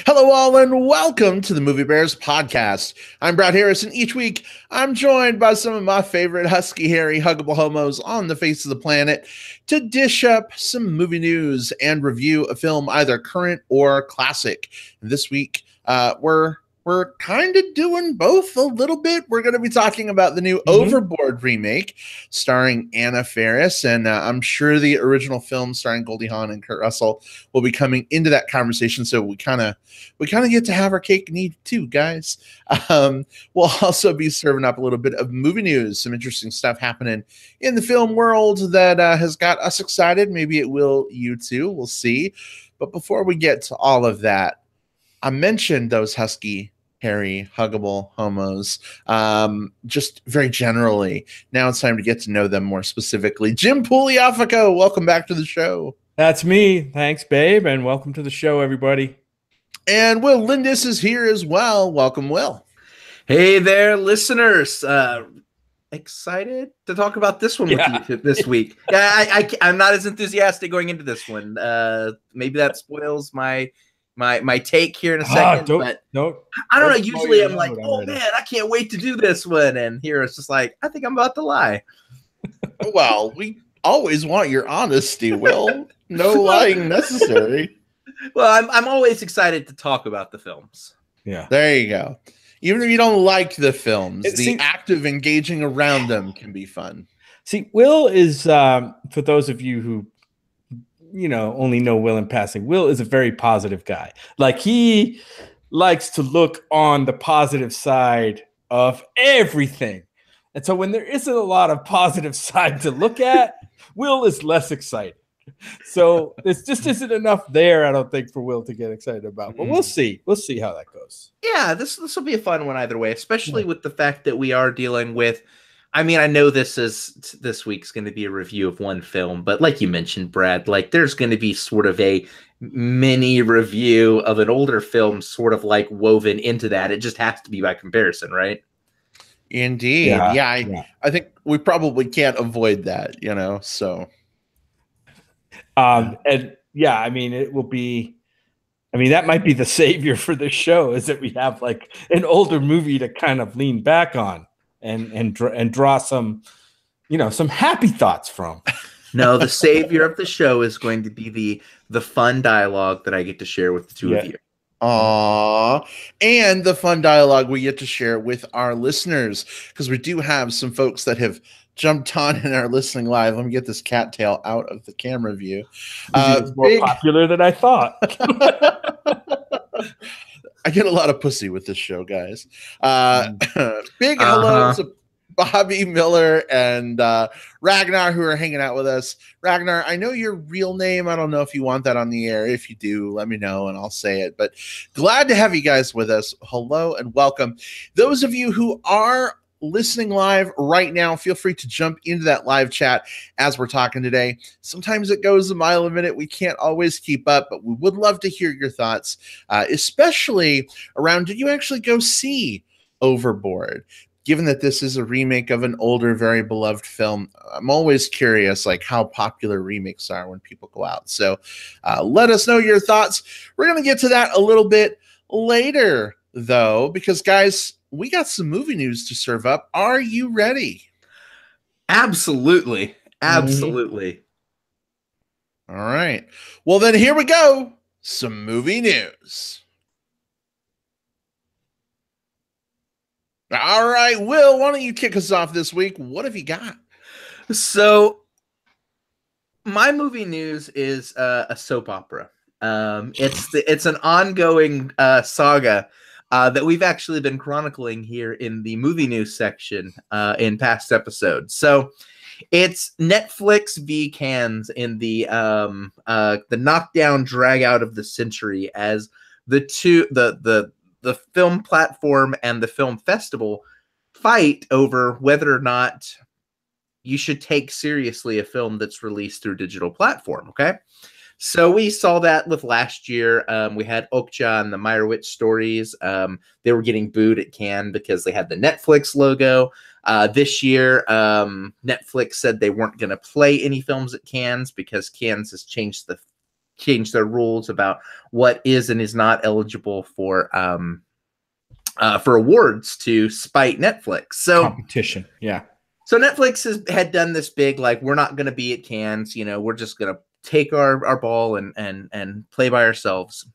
Hello, all, and welcome to the Movie Bears podcast. I'm Brad Harris, and each week I'm joined by some of my favorite husky, hairy, huggable homos on the face of the planet to dish up some movie news and review a film, either current or classic. And this week, we're kind of doing both a little bit. We're going to be talking about the new Overboard remake starring Anna Faris, and I'm sure the original film starring Goldie Hawn and Kurt Russell will be coming into that conversation. So we kind of get to have our cake and eat it too, guys. We'll also be serving up a little bit of movie news, some interesting stuff happening in the film world that has got us excited. Maybe it will you too. We'll see. But before we get to all of that, I mentioned those husky, hairy, huggable homos, just very generally. Now it's time to get to know them more specifically. Jim Pugliafico, welcome back to the show. That's me. Thanks, babe, and welcome to the show, everybody. And Will Lindis is here as well. Welcome, Will. Hey there, listeners. Excited to talk about this one with you this week. Yeah, I'm not as enthusiastic going into this one. Maybe that spoils my take here in a second, I don't know. Usually I'm like, oh man, I can't wait to do this one, and here it's just like, I think I'm about to lie. Well, we always want your honesty, Will. No lying necessary. Well, I'm always excited to talk about the films. Yeah, there you go. Even if you don't like the films, the act of engaging around them can be fun. See, Will is for those of you who only know Will in passing. Will is a very positive guy. Like, he likes to look on the positive side of everything. And so when there isn't a lot of positive side to look at, Will is less excited. So this just isn't enough there, I don't think, for Will to get excited about. But we'll see. We'll see how that goes. Yeah, this will be a fun one either way, especially with the fact that we are dealing with, I mean, I know this week's going to be a review of one film, but like you mentioned, Brad, like there's going to be sort of a mini review of an older film sort of like woven into that. It just has to be by comparison, right? Indeed. Yeah. I think we probably can't avoid that, so. And yeah, I mean, it will be, that might be the savior for the show, is that we have like an older movie to kind of lean back on. And draw some, some happy thoughts from. No, the savior of the show is going to be the fun dialogue that I get to share with the two of you. Aww. And the fun dialogue we get to share with our listeners, because we do have some folks that have jumped on in our listening live. Let me get this cattail out of the camera view. It's more popular than I thought. I get a lot of pussy with this show, guys. Big hello to Bobby Miller and Ragnar, who are hanging out with us. Ragnar, I know your real name. I don't know if you want that on the air. If you do, let me know and I'll say it. But glad to have you guys with us. Hello and welcome. Those of you who are listening live right now, feel free to jump into that live chat as we're talking today. Sometimes it goes a mile a minute. We can't always keep up, but we would love to hear your thoughts, especially around, did you actually go see Overboard? Given that this is a remake of an older, very beloved film, I'm always curious, like, how popular remakes are when people go out. So let us know your thoughts. We're going to get to that a little bit later, though, because, guys, we got some movie news to serve up. Are you ready? Absolutely. Absolutely. All right. Well, then here we go. Some movie news. All right, Will, why don't you kick us off this week? What have you got? So my movie news is a soap opera. It's an ongoing saga that we've actually been chronicling here in the movie news section in past episodes. So it's Netflix v. Cannes in the knockdown drag out of the century, as the film platform and the film festival fight over whether or not you should take seriously a film that's released through digital platform. Okay. So we saw that with last year. We had Okja and the Meyerowitz stories. They were getting booed at Cannes because they had the Netflix logo. This year, Netflix said they weren't going to play any films at Cannes because Cannes has changed changed their rules about what is and is not eligible for awards to spite Netflix. So competition, yeah. So Netflix had done this big, like, we're not going to be at Cannes, we're just going to take our ball and play by ourselves.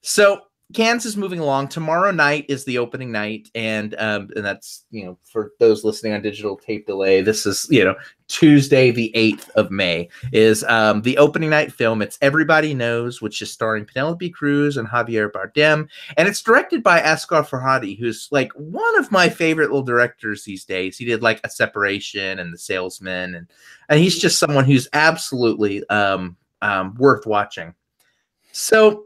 So Cannes is moving along. Tomorrow night is the opening night, and that's, for those listening on digital tape delay, this is, Tuesday the 8th of May is the opening night film. It's Everybody Knows, which is starring Penelope Cruz and Javier Bardem, and it's directed by Asghar Farhadi, who's like one of my favorite little directors these days. He did like A Separation and The Salesman, and he's just someone who's absolutely worth watching. So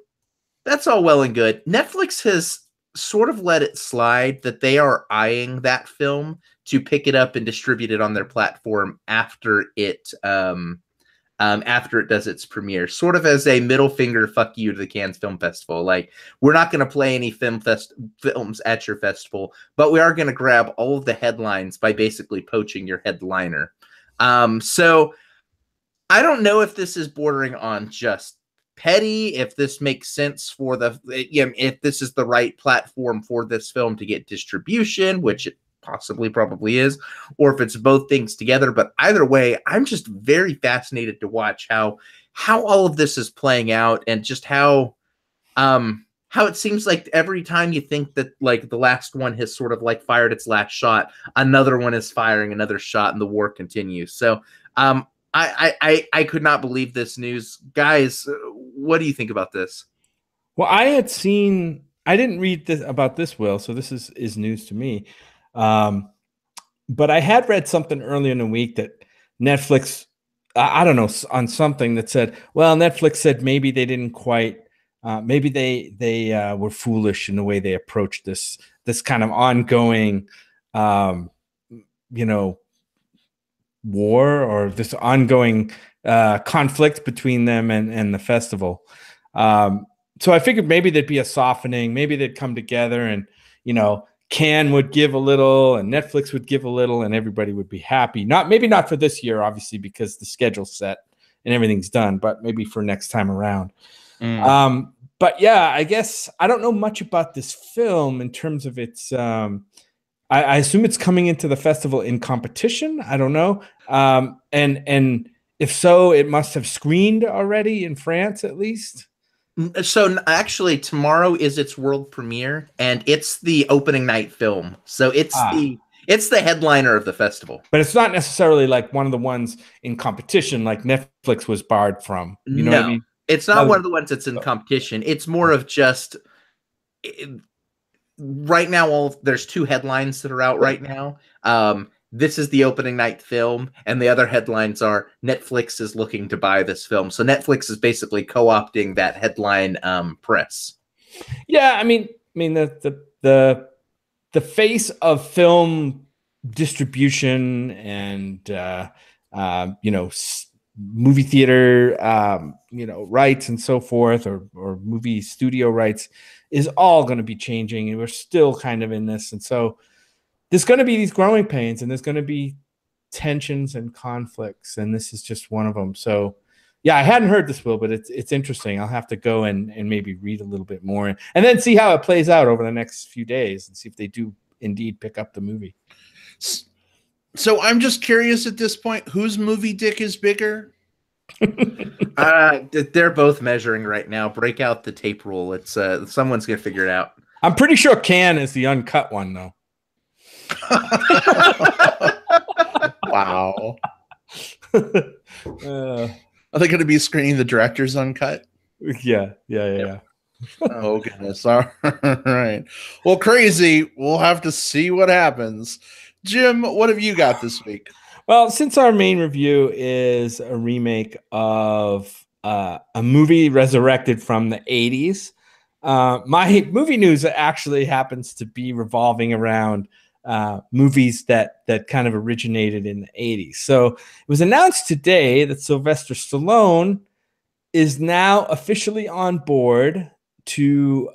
that's all well and good. Netflix has sort of let it slide that they are eyeing that film to pick it up and distribute it on their platform after it does its premiere, sort of as a middle finger fuck you to the Cannes Film Festival. Like, we're not going to play any films at your festival, but we are going to grab all of the headlines by basically poaching your headliner. So I don't know if this is bordering on just petty, if this makes sense for if this is the right platform for this film to get distribution, which it probably is, or if it's both things together. But either way, I'm just very fascinated to watch how all of this is playing out, and just how it seems like every time you think that like the last one has sort of like fired its last shot, another one is firing another shot, and the war continues. So I could not believe this news. Guys, what do you think about this? Well, I didn't read this about this, Will, so this is news to me. But I had read something earlier in the week that Netflix, I don't know, on something that said, well, Netflix said maybe they didn't quite, maybe they were foolish in the way they approached this kind of ongoing, war, or this ongoing conflict between them and the festival. So I figured maybe there'd be a softening, maybe they'd come together, and Cannes would give a little and Netflix would give a little, and everybody would be happy. Maybe not for this year, obviously, because the schedule's set and everything's done, but maybe for next time around. But yeah, I guess I don't know much about this film in terms of its I assume it's coming into the festival in competition. I don't know. And if so, it must have screened already in France, at least. So actually, tomorrow is its world premiere, and it's the opening night film. So it's the headliner of the festival. But it's not necessarily like one of the ones in competition, like Netflix was barred from. You know what I mean? It's not one of the ones that's in competition. It's more of just right now. There's two headlines that are out right now. This is the opening night film, and the other headlines are Netflix is looking to buy this film. So Netflix is basically co-opting that headline press. Yeah, I mean the face of film distribution and movie theater rights and so forth, or movie studio rights, is all going to be changing, and we're still kind of in this. And so there's going to be these growing pains, and there's going to be tensions and conflicts, and this is just one of them. So yeah, I hadn't heard this, Will, but it's interesting. I'll have to go and maybe read a little bit more, and then see how it plays out over the next few days, and see if they do indeed pick up the movie. So I'm just curious at this point, whose movie dick is bigger? They're both measuring right now. Break out the tape rule. It's someone's gonna figure it out. I'm pretty sure Cannes is the uncut one, though. Wow. Are they going to be screening the director's uncut? Yeah. Oh, goodness. All right. Well, crazy. We'll have to see what happens. Jim, what have you got this week? Well, since our main review is a remake of a movie resurrected from the 80s, my movie news actually happens to be revolving around movies that kind of originated in the 80s. So it was announced today that Sylvester Stallone is now officially on board to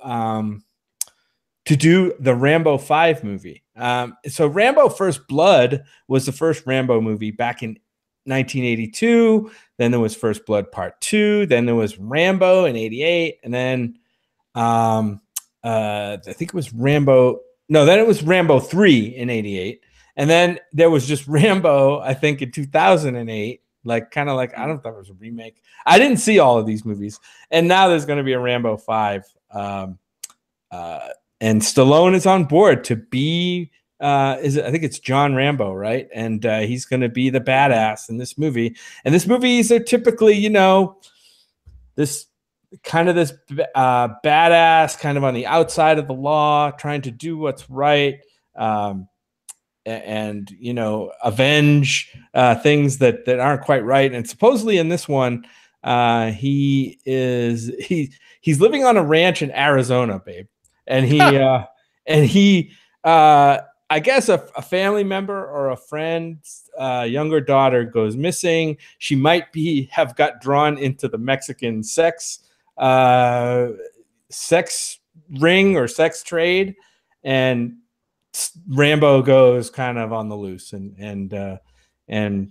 do the Rambo 5 movie. So Rambo First Blood was the first Rambo movie back in 1982. Then there was First Blood Part 2. Then there was Rambo in 88. And then I think it was Rambo. No, then it was Rambo 3 in 88. And then there was just Rambo, I think, in 2008. Like, kind of like, I don't know if that was a remake. I didn't see all of these movies. And now there's going to be a Rambo 5. And Stallone is on board to be, I think it's John Rambo, right? And he's going to be the badass in this movie. And this movies are typically, this badass, kind of on the outside of the law, trying to do what's right, and avenge things that aren't quite right. And supposedly in this one, he's living on a ranch in Arizona, babe. And he I guess a family member or a friend's younger daughter goes missing. She might have got drawn into the Mexican sex ring or sex trade, and Rambo goes kind of on the loose and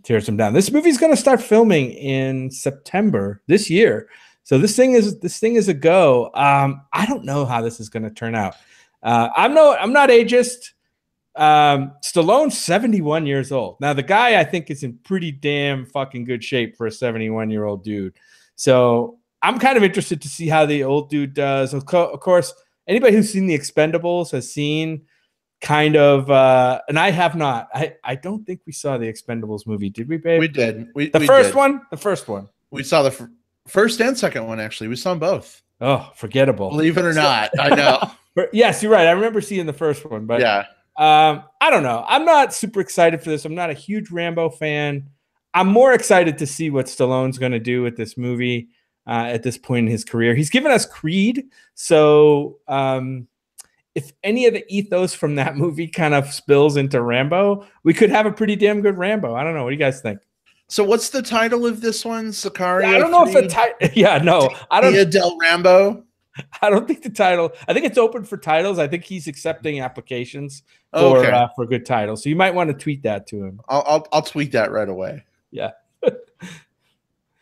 tears him down. This movie's going to start filming in September this year. So this thing is a go. I don't know how this is going to turn out. I'm not ageist. Stallone's 71 years old. Now the guy I think is in pretty damn fucking good shape for a 71-year-old dude. So I'm kind of interested to see how the old dude does. Of course, anybody who's seen The Expendables has seen kind of, and I have not. I don't think we saw The Expendables movie, did we, babe? We did. The first one. We saw the first and second one, actually. We saw them both. Oh, forgettable. Believe it or not, I know. Yes, you're right. I remember seeing the first one, but yeah. I don't know. I'm not super excited for this. I'm not a huge Rambo fan. I'm more excited to see what Stallone's going to do with this movie at this point in his career. He's given us Creed, so if any of the ethos from that movie kind of spills into Rambo, we could have a pretty damn good Rambo. I don't know. What do you guys think? So what's the title of this one? Sicario? I don't know if the title. Yeah, no. I don't. Dia del Rambo? I don't think the title. I think it's open for titles. I think he's accepting applications for good titles. So you might want to tweet that to him. I'll tweet that right away. Yeah.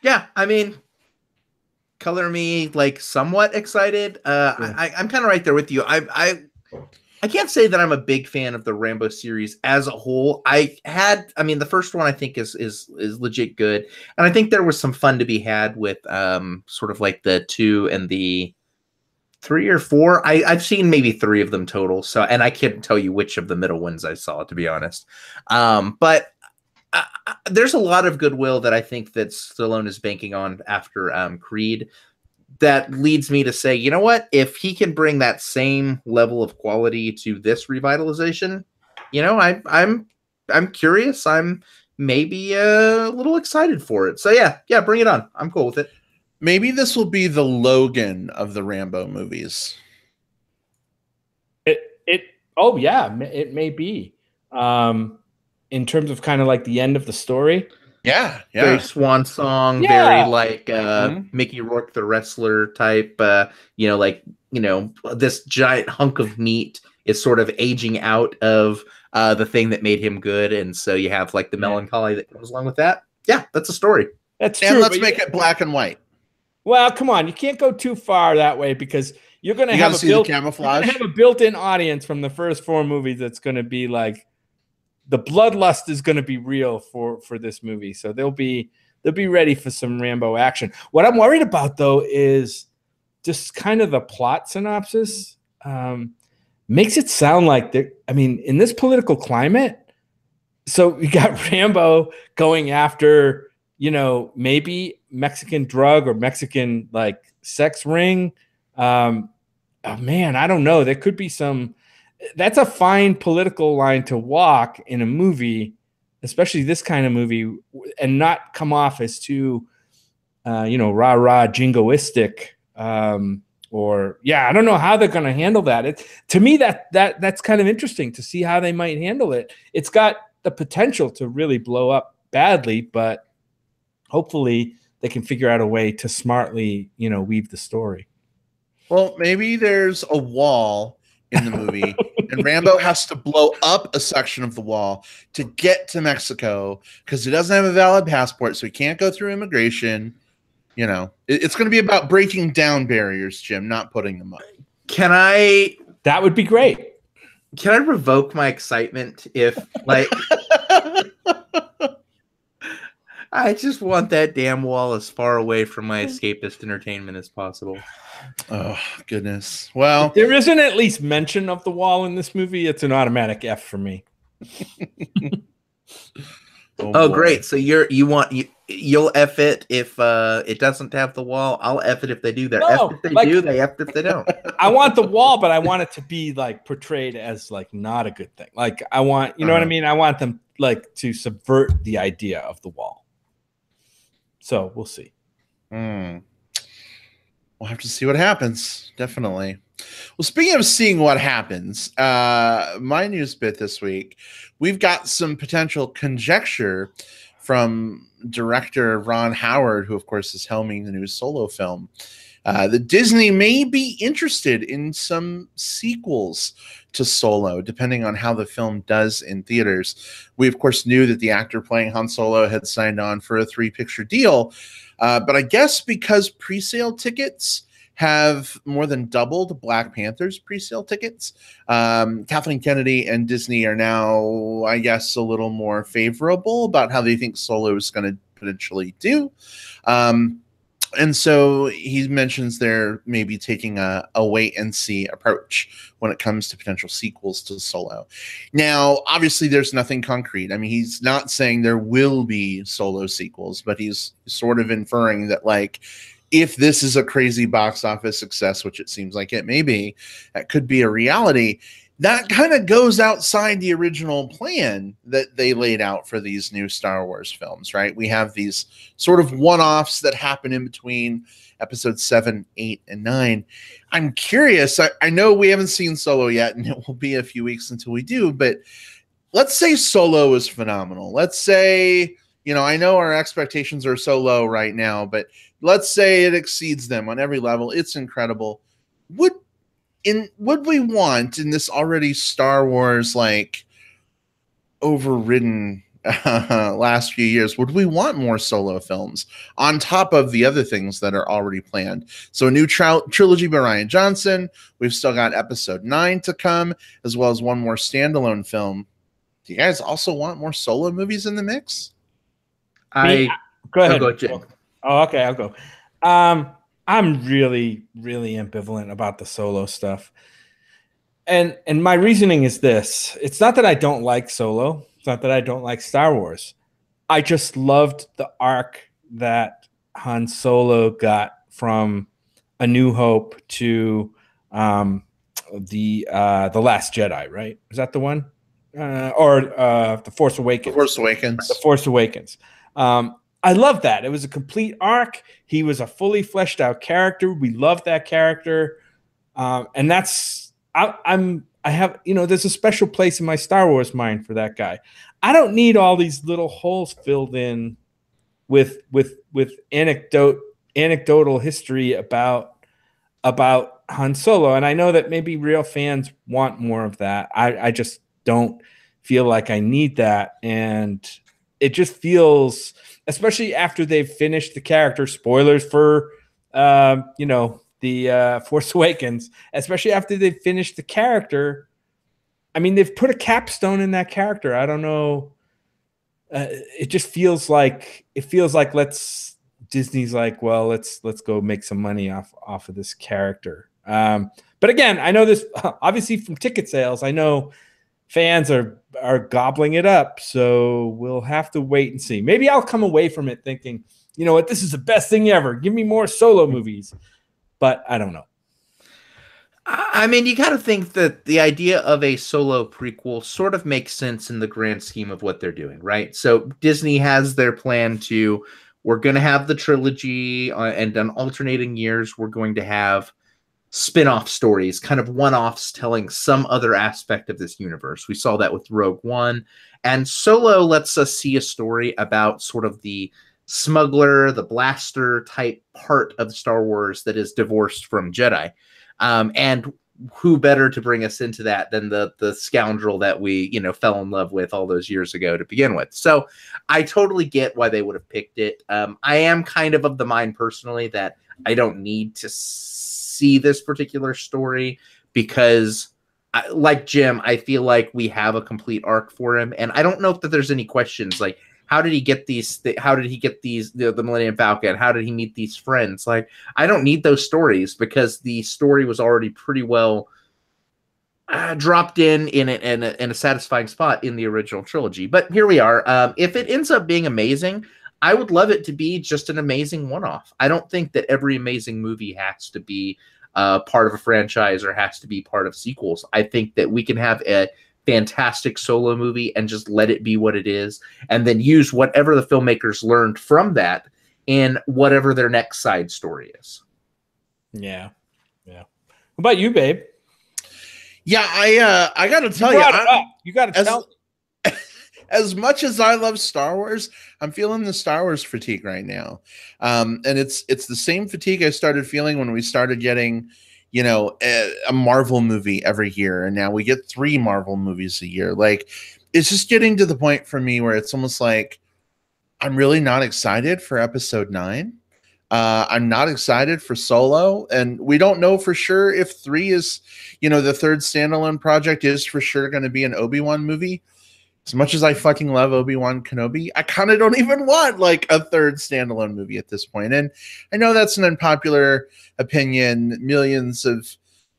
Yeah, I mean, color me like somewhat excited. I'm kind of right there with you. I can't say that I'm a big fan of the Rambo series as a whole. The first one I think is legit good, and I think there was some fun to be had with sort of like the 2 and the 3 or 4. I've seen maybe 3 of them total. So, and I can't tell you which of the middle ones I saw, to be honest. But there's a lot of goodwill that I think that Stallone is banking on after Creed. That leads me to say, you know what? If he can bring that same level of quality to this revitalization, I'm curious. I'm maybe a little excited for it. So yeah, bring it on. I'm cool with it. Maybe this will be the Logan of the Rambo movies. It may be. In terms of kind of like the end of the story. Yeah. Very swan song, very like Mickey Rourke the wrestler type. This giant hunk of meat is sort of aging out of the thing that made him good, and so you have like the melancholy that goes along with that. Yeah, that's a story. That's true. And let's make it black and white. Well, come on, you can't go too far that way because you're going to have a built-in audience from the first 4 movies that's going to be like. The bloodlust is going to be real for this movie, so they'll be ready for some Rambo action. What I'm worried about though is just kind of the plot synopsis makes it sound like in this political climate. So you got Rambo going after maybe Mexican drug or Mexican like sex ring. Oh man, I don't know. There could be some. That's a fine political line to walk in a movie, especially this kind of movie, and not come off as too, rah-rah jingoistic. I don't know how they're going to handle that. To me, that's kind of interesting to see how they might handle it. It's got the potential to really blow up badly, but hopefully they can figure out a way to smartly, weave the story. Well, maybe there's a wall in the movie and Rambo has to blow up a section of the wall to get to Mexico because he doesn't have a valid passport, so he can't go through immigration. You know, it's going to be about breaking down barriers, Jim, not putting them up. That would be great. Can I revoke my excitement if, like, I just want that damn wall as far away from my escapist entertainment as possible. Oh, goodness. Well, if there isn't at least mention of the wall in this movie, it's an automatic F for me. Oh, great. So you'll F it if it doesn't have the wall. I'll F it if they do. They're F if they do, they F if they don't. I want the wall, but I want it to be like portrayed as like not a good thing. Like I want, you know what I mean? I want them like to subvert the idea of the wall. So we'll see. We'll have to see what happens. Definitely. Well, speaking of seeing what happens, my news bit this week, we've got some potential conjecture from director Ron Howard, who, of course, is helming the new Solo film, that Disney may be interested in some sequels to Solo, depending on how the film does in theaters. We, of course, knew that the actor playing Han Solo had signed on for a 3-picture deal, but I guess because pre-sale tickets have more than doubled Black Panther's pre-sale tickets, Kathleen Kennedy and Disney are now, I guess, a little more favorable about how they think Solo is going to potentially do. And so he mentions they're maybe taking a wait-and-see approach when it comes to potential sequels to Solo. Now, obviously, there's nothing concrete. I mean, he's not saying there will be Solo sequels, but he's sort of inferring that, like, if this is a crazy box office success, which it seems like it may be, that could be a reality. That kind of goes outside the original plan that they laid out for these new Star Wars films, right? We have these sort of one-offs that happen in between episodes 7, 8, and 9. I'm curious. I know we haven't seen Solo yet, and it will be a few weeks until we do, but let's say Solo is phenomenal. Let's say, you know, I know our expectations are so low right now, but let's say it exceeds them on every level. It's incredible. Would we want in this already Star Wars like overridden last few years, would we want more Solo films on top of the other things that are already planned? So a new trilogy by Rian Johnson. We've still got episode 9 to come, as well as one more standalone film. Do you guys also want more Solo movies in the mix? Go ahead. Go, Jim. Oh, okay, I'll go. I'm really, really ambivalent about the Solo stuff. And my reasoning is this. It's not that I don't like Solo. It's not that I don't like Star Wars. I just loved the arc that Han Solo got from A New Hope to the Last Jedi, right? Is that the one? The Force Awakens. The Force Awakens. The Force Awakens. I love that. It was a complete arc. He was a fully fleshed out character. We love that character. And that's, I have, you know, there's a special place in my Star Wars mind for that guy. I don't need all these little holes filled in with anecdotal history about Han Solo. And I know that maybe real fans want more of that. I just don't feel like I need that. And it just feels, especially after they've finished the character, spoilers for, the Force Awakens, especially after they've finished the character. I mean, they've put a capstone in that character. I don't know. It just feels like Disney's like, well, let's go make some money off of this character. But again, I know this obviously from ticket sales. I know fans are gobbling it up, so we'll have to wait and see. Maybe I'll come away from it thinking, you know what, this is the best thing ever. Give me more Solo movies. But I don't know. I mean, you got to think that the idea of a Solo prequel sort of makes sense in the grand scheme of what they're doing, right? So Disney has their plan to, we're going to have the trilogy, and on alternating years, we're going to have spin-off stories, kind of one-offs telling some other aspect of this universe. We saw that with Rogue One. And Solo lets us see a story about sort of the smuggler, the blaster type part of Star Wars that is divorced from Jedi. And who better to bring us into that than the scoundrel that we, you know, fell in love with all those years ago to begin with. So I totally get why they would have picked it. I am kind of the mind personally that I don't need to see this particular story because, like Jim, I feel like we have a complete arc for him, and I don't know if that there's any questions like, how did he get these? How did he get these? The Millennium Falcon? How did he meet these friends? Like, I don't need those stories because the story was already pretty well dropped in a satisfying spot in the original trilogy. But here we are. If it ends up being amazing, I would love it to be just an amazing one-off. I don't think that every amazing movie has to be part of a franchise or has to be part of sequels. I think that we can have a fantastic solo movie and just let it be what it is, and then use whatever the filmmakers learned from that in whatever their next side story is. Yeah. What about you, babe? Yeah, I gotta tell you gotta tell. As much as I love Star Wars, I'm feeling the Star Wars fatigue right now. And it's the same fatigue I started feeling when we started getting, you know, a Marvel movie every year. And now we get 3 Marvel movies a year. Like, it's just getting to the point for me where it's almost like I'm really not excited for episode 9. I'm not excited for Solo. And we don't know for sure if 3 is, you know, the third standalone project is for sure going to be an Obi-Wan movie. As much as I fucking love Obi-Wan Kenobi, I kind of don't even want like a third standalone movie at this point. And I know that's an unpopular opinion. Millions of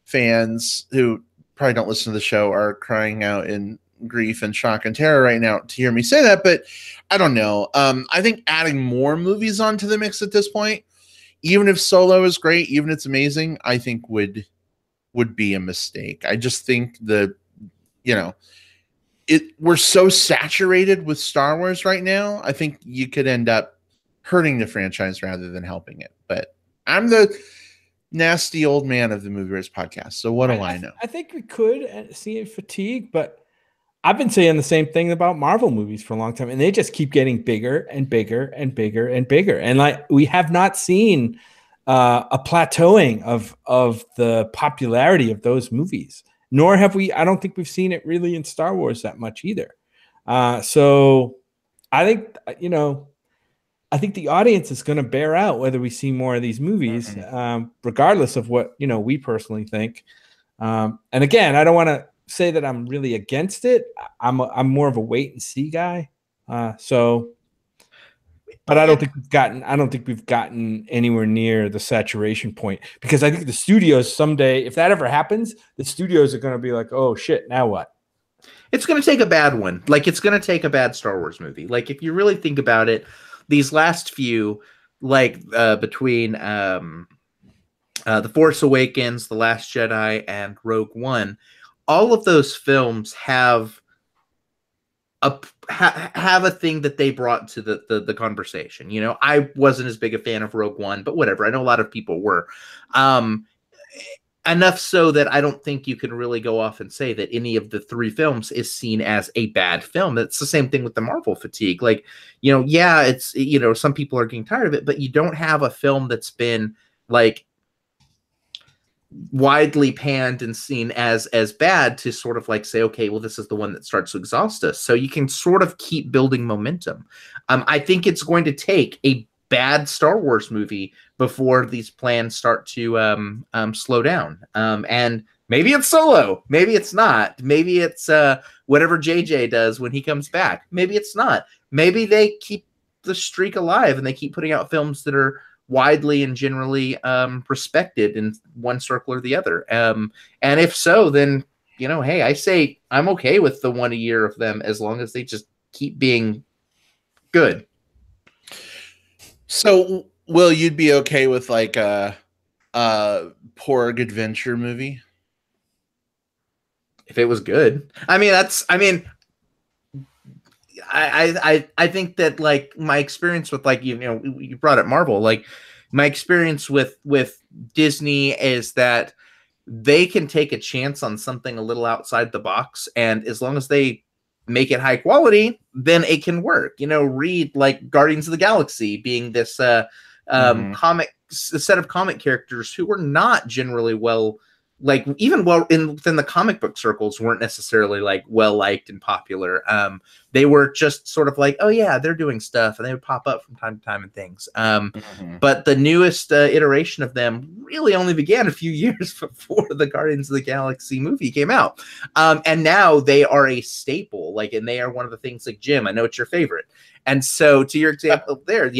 fans who probably don't listen to the show are crying out in grief and shock and terror right now to hear me say that, but I don't know. I think adding more movies onto the mix at this point, even if Solo is great, even if it's amazing, I think would be a mistake. I just think we're so saturated with Star Wars right now. I think you could end up hurting the franchise rather than helping it. But I'm the nasty old man of the Movieverse podcast. So what do I know? I think we could see fatigue, but I've been saying the same thing about Marvel movies for a long time, and they just keep getting bigger and bigger and bigger and bigger. And like, we have not seen a plateauing of the popularity of those movies. Nor have we, I don't think we've seen it really in Star Wars that much either. So I think, I think the audience is going to bear out whether we see more of these movies, regardless of what, we personally think. And again, I don't want to say that I'm really against it. I'm more of a wait and see guy. But I don't think we've gotten anywhere near the saturation point, because I think the studios someday, if that ever happens, the studios are going to be like, oh shit, now what? It's going to take a bad one. Like, it's going to take a bad Star Wars movie. Like, if you really think about it, these last few, like between The Force Awakens, The Last Jedi, and Rogue One, all of those films have a thing that they brought to the conversation. I wasn't as big a fan of Rogue One, but whatever. I know a lot of people were. Enough so that I don't think you can really go off and say that any of the 3 films is seen as a bad film. It's the same thing with the Marvel fatigue. Like, it's, some people are getting tired of it, but you don't have a film that's been like widely panned and seen as bad to sort of like say, okay, well, this is the one that starts to exhaust us. So you can sort of keep building momentum. I think it's going to take a bad Star Wars movie before these plans start to slow down. And maybe it's Solo, maybe it's not. Maybe it's whatever JJ does when he comes back. Maybe it's not. Maybe they keep the streak alive and they keep putting out films that are widely and generally respected in one circle or the other. And if so, then, hey, I say I'm okay with the 1 a year of them as long as they just keep being good. So, Will, you'd be okay with like a Porg adventure movie? If it was good. I think that, like, my experience with, like, you brought up Marvel, like, my experience with Disney is that they can take a chance on something a little outside the box, and as long as they make it high quality, then it can work. Read like Guardians of the Galaxy being this set of comic characters who were not generally well like even within the comic book circles weren't necessarily like well liked and popular. They were just sort of like, oh yeah, they're doing stuff, and they would pop up from time to time and things. But the newest iteration of them really only began a few years before the Guardians of the Galaxy movie came out, and now they are a staple. Like, and they are one of the things. Like, Jim, I know it's your favorite, and so to your example there,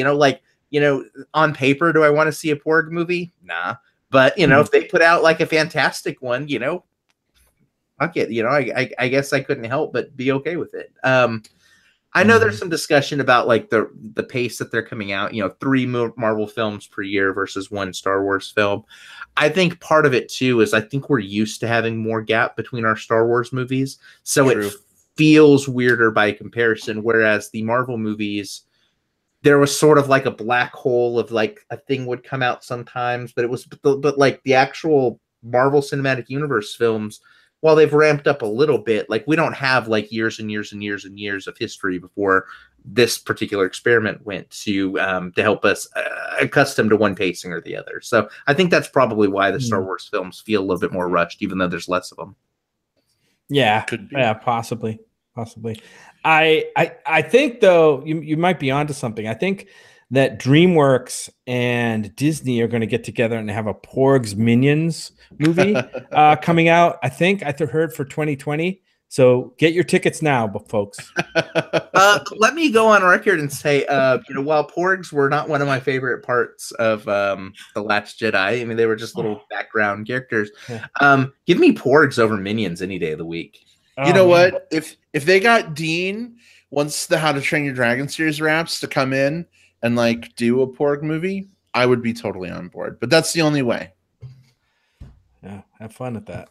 on paper, do I want to see a Porg movie? Nah. But, if they put out like a fantastic one, fuck it. I guess I couldn't help but be okay with it. I know there's some discussion about like the pace that they're coming out, 3 Marvel films per year versus 1 Star Wars film. I think part of it too is I think we're used to having more gap between our Star Wars movies. So True. It feels weirder by comparison. Whereas the Marvel movies, there was sort of like a black hole of like a thing would come out sometimes, but like the actual Marvel Cinematic Universe films, while they've ramped up a little bit, like we don't have like years and years and years and years of history before this particular experiment went to help us accustom to one pacing or the other. So I think that's probably why the Star Wars films feel a little bit more rushed, even though there's less of them. Yeah, yeah, possibly. I think though you might be onto something. I think that DreamWorks and Disney are going to get together and have a Porgs Minions movie coming out. I heard for 2020. So get your tickets now, folks. Let me go on record and say, while Porgs were not one of my favorite parts of The Last Jedi, I mean, they were just little background characters. Give me Porgs over Minions any day of the week. You know what? If they got Dean, once the How to Train Your Dragon series wraps, to come in and like do a Porg movie, I would be totally on board. But that's the only way. Yeah, have fun at that.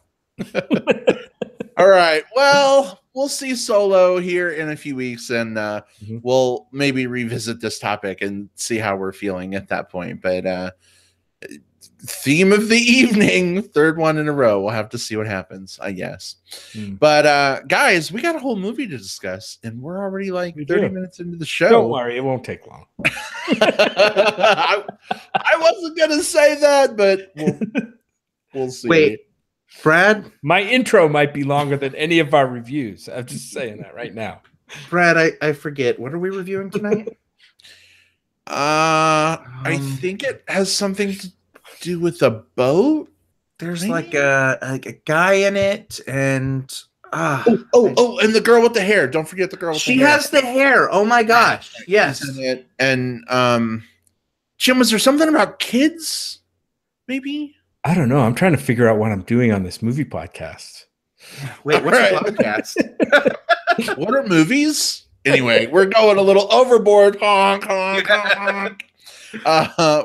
All right. Well, we'll see Solo here in a few weeks, and we'll maybe revisit this topic and see how we're feeling at that point. But theme of the evening, 3rd one in a row. We'll have to see what happens, I guess. But guys, we got a whole movie to discuss, and we're already like 30 minutes into the show. Don't worry, it won't take long. I wasn't gonna say that, but we'll see. Wait, Brad, my intro might be longer than any of our reviews. I'm just saying that right now. Brad, I forget. What are we reviewing tonight? I think it has something to do with a boat. There's like a guy in it, and and the girl with the hair. Don't forget the girl with the hair. She has the hair. Oh my gosh. Yes. And Jim, was there something about kids? Maybe? I don't know. I'm trying to figure out what I'm doing on this movie podcast. Wait, what's a podcast? What are movies? Anyway, we're going a little overboard, honk, honk, honk,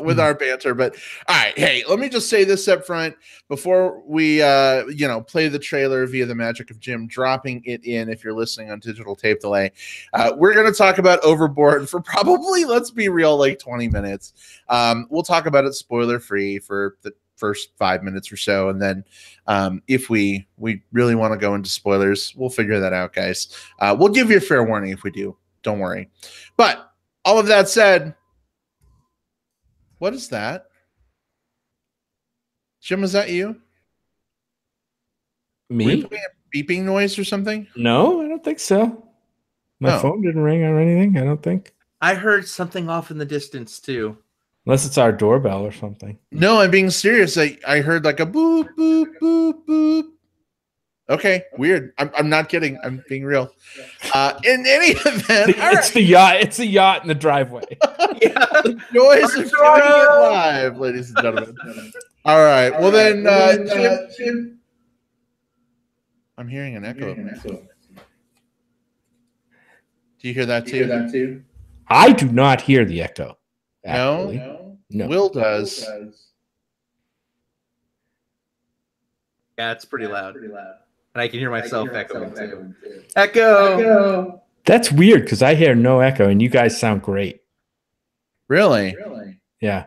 with our banter. But all right, hey, let me just say this up front before we, play the trailer via the magic of Jim dropping it in. If you're listening on digital tape delay, we're going to talk about Overboard for probably, let's be real, like 20 minutes. We'll talk about it spoiler free for the first 5 minutes or so, and then if we really want to go into spoilers, we'll figure that out, guys. We'll give you a fair warning if we do, don't worry. But all of that said, what is that? Jim, is that you? Me? Were you playing a beeping noise or something? No, I don't think so. My phone didn't ring or anything, I don't think. I heard something off in the distance too. Unless it's our doorbell or something. No, I'm being serious. I heard like a boop, boop, boop, boop. Okay, weird. I'm not kidding. I'm being real. In any event, it's the yacht. It's a yacht in the driveway. Yeah, the noise of doing it live, ladies and gentlemen. All right. Well then, Jim, I'm hearing an echo. Do you hear that too? I do not hear the echo. No. No. Will does. Yeah, it's pretty loud. And I can hear myself echoing too. Echo! That's weird because I hear no echo and you guys sound great. Really? Yeah.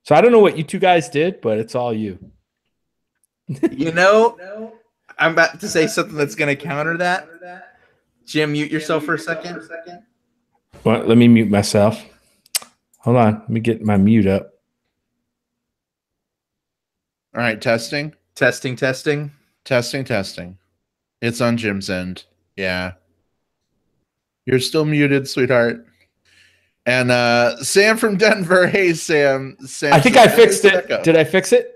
So I don't know what you two guys did, but it's all you. I'm about to say something that's going to counter that. Jim, mute yourself for a second. Well, let me mute myself. Hold on. Let me get my mute up. All right, testing. Testing, testing. Testing, testing. It's on Jim's end. Yeah. You're still muted, sweetheart. And Sam from Denver. Hey, Sam. I think I fixed it. Did I fix it?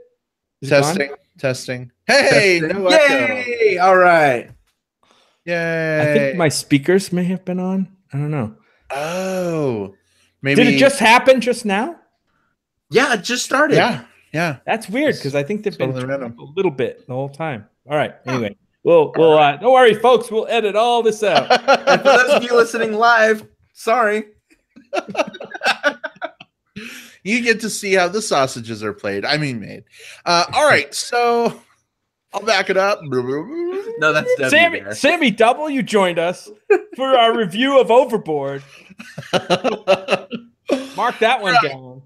Is testing, it testing. Hey, Testing. no echo. Yay! All right. Yay. I think my speakers may have been on. I don't know. Oh, maybe. Did it just happen just now? Yeah, it just started. Yeah. That's weird because I think they've been Totally random. a little bit the whole time. All right. Anyway, we'll don't worry, folks. We'll edit all this out. And for those of you listening live, sorry. You get to see how the sausages are made. All right, so I'll back it up. No, that's W. Sammy W joined us for our review of Overboard. Mark that one down.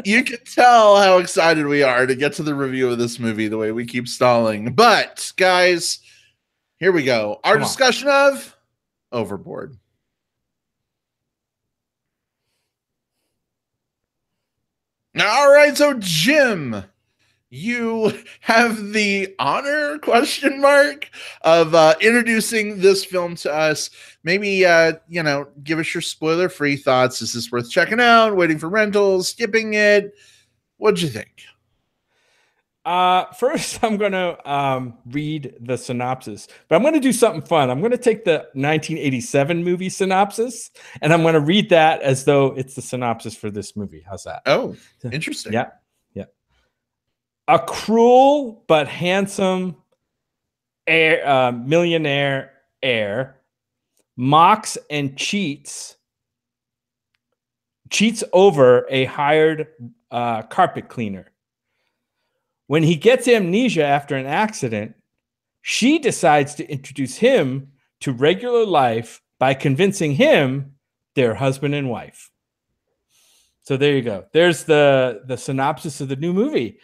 You can tell how excited we are to get to the review of this movie the way we keep stalling. But, guys, here we go. Our discussion of Overboard. All right, so Jim, you have the honor of introducing this film to us. Maybe give us your spoiler-free thoughts. Is this worth checking out, waiting for rentals, skipping it? What'd you think? First, I'm gonna read the synopsis, but I'm gonna do something fun. I'm gonna take the 1987 movie synopsis, and I'm gonna read that as though it's the synopsis for this movie. How's that? Oh, interesting. Yeah. A cruel but handsome millionaire heir mocks and cheats over a hired carpet cleaner. When he gets amnesia after an accident, she decides to introduce him to regular life by convincing him they're husband and wife. So there you go. There's the synopsis of the new movie.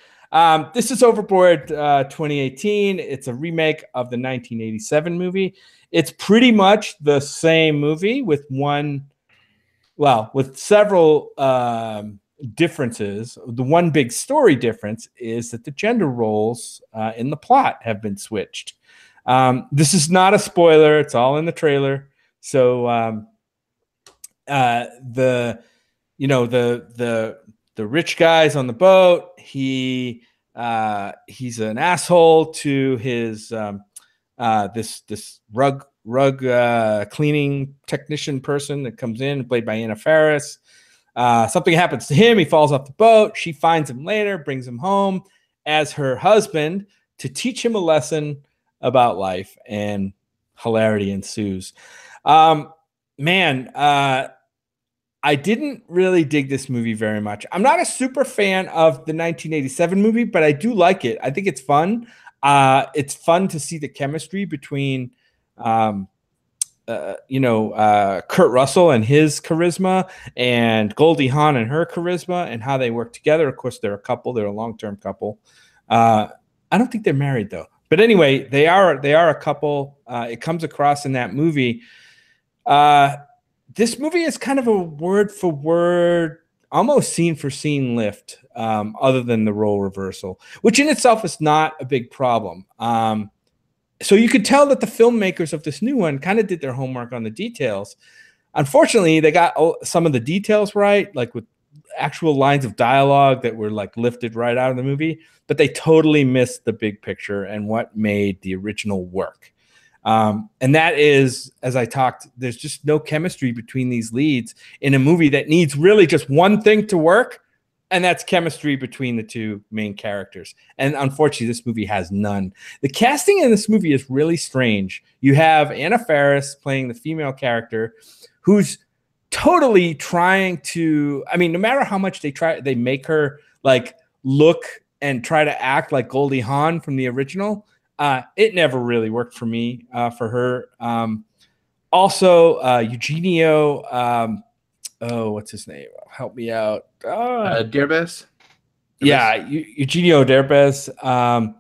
This is Overboard 2018. It's a remake of the 1987 movie. It's pretty much the same movie with several differences. The one big story difference is that the gender roles in the plot have been switched. This is not a spoiler. It's all in the trailer. So the rich guy's on the boat. He's an asshole to his this rug cleaning technician person that comes in, played by Anna Faris. Something happens to him. He falls off the boat. She finds him later, brings him home as her husband to teach him a lesson about life, and hilarity ensues. I didn't really dig this movie very much. I'm not a super fan of the 1987 movie, but I do like it. I think it's fun. It's fun to see the chemistry between, Kurt Russell and his charisma, and Goldie Hawn and her charisma, and how they work together. Of course, they're a couple. They're a long-term couple. I don't think they're married though. But anyway, they are a couple. It comes across in that movie. This movie is kind of a word for word, almost scene for scene lift, other than the role reversal, which in itself is not a big problem. So you could tell that the filmmakers of this new one kind of did their homework on the details. Unfortunately, they got some of the details right, like with actual lines of dialogue that were like lifted right out of the movie, but they totally missed the big picture and what made the original work. And that is, as I talked, there's just no chemistry between these leads in a movie that needs really just one thing to work, and that's chemistry between the two main characters. And unfortunately, this movie has none. The casting in this movie is really strange. You have Anna Faris playing the female character, who's totally trying to, no matter how much they make her like look and try to act like Goldie Hawn from the original. It never really worked for me, for her. Also, Eugenio, what's his name? Help me out. Derbez? Yeah, Eugenio Derbez. I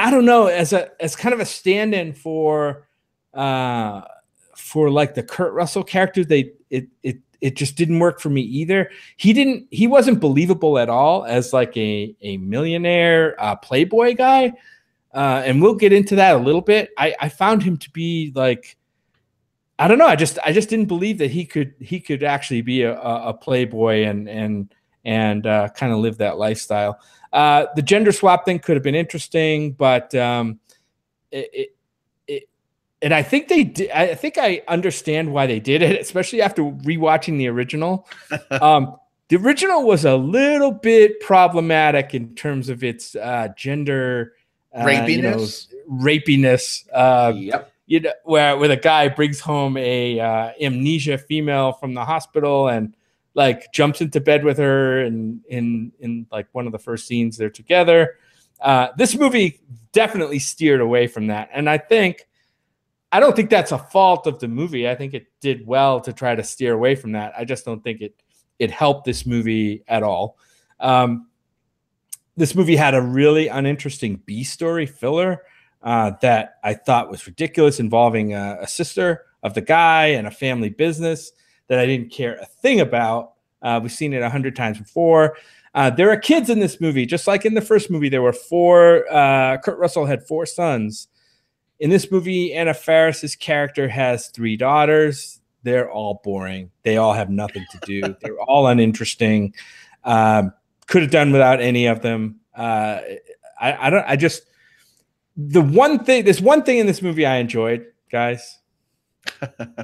don't know. As kind of a stand-in for like the Kurt Russell character, it it just didn't work for me either. He wasn't believable at all as like a millionaire playboy guy. And we'll get into that a little bit. I found him to be like, I don't know. I just didn't believe that he could actually be a playboy and kind of live that lifestyle. The gender swap thing could have been interesting, but and I think they did. I think I understand why they did it, especially after rewatching the original. The original was a little bit problematic in terms of its gender rapiness. Yep. Where the guy brings home a amnesia female from the hospital and like jumps into bed with her in like one of the first scenes they're together. This movie definitely steered away from that, and I don't think that's a fault of the movie. I think it did well to try to steer away from that. I just don't think it helped this movie at all. This movie had a really uninteresting B story filler that I thought was ridiculous, involving a sister of the guy and a family business that I didn't care a thing about. We've seen it 100 times before. There are kids in this movie, just like in the first movie. There were 4. Kurt Russell had 4 sons. In this movie, Anna Faris's character has 3 daughters. They're all boring. They all have nothing to do. They're all uninteresting. Could have done without any of them. There's one thing in this movie I enjoyed, guys.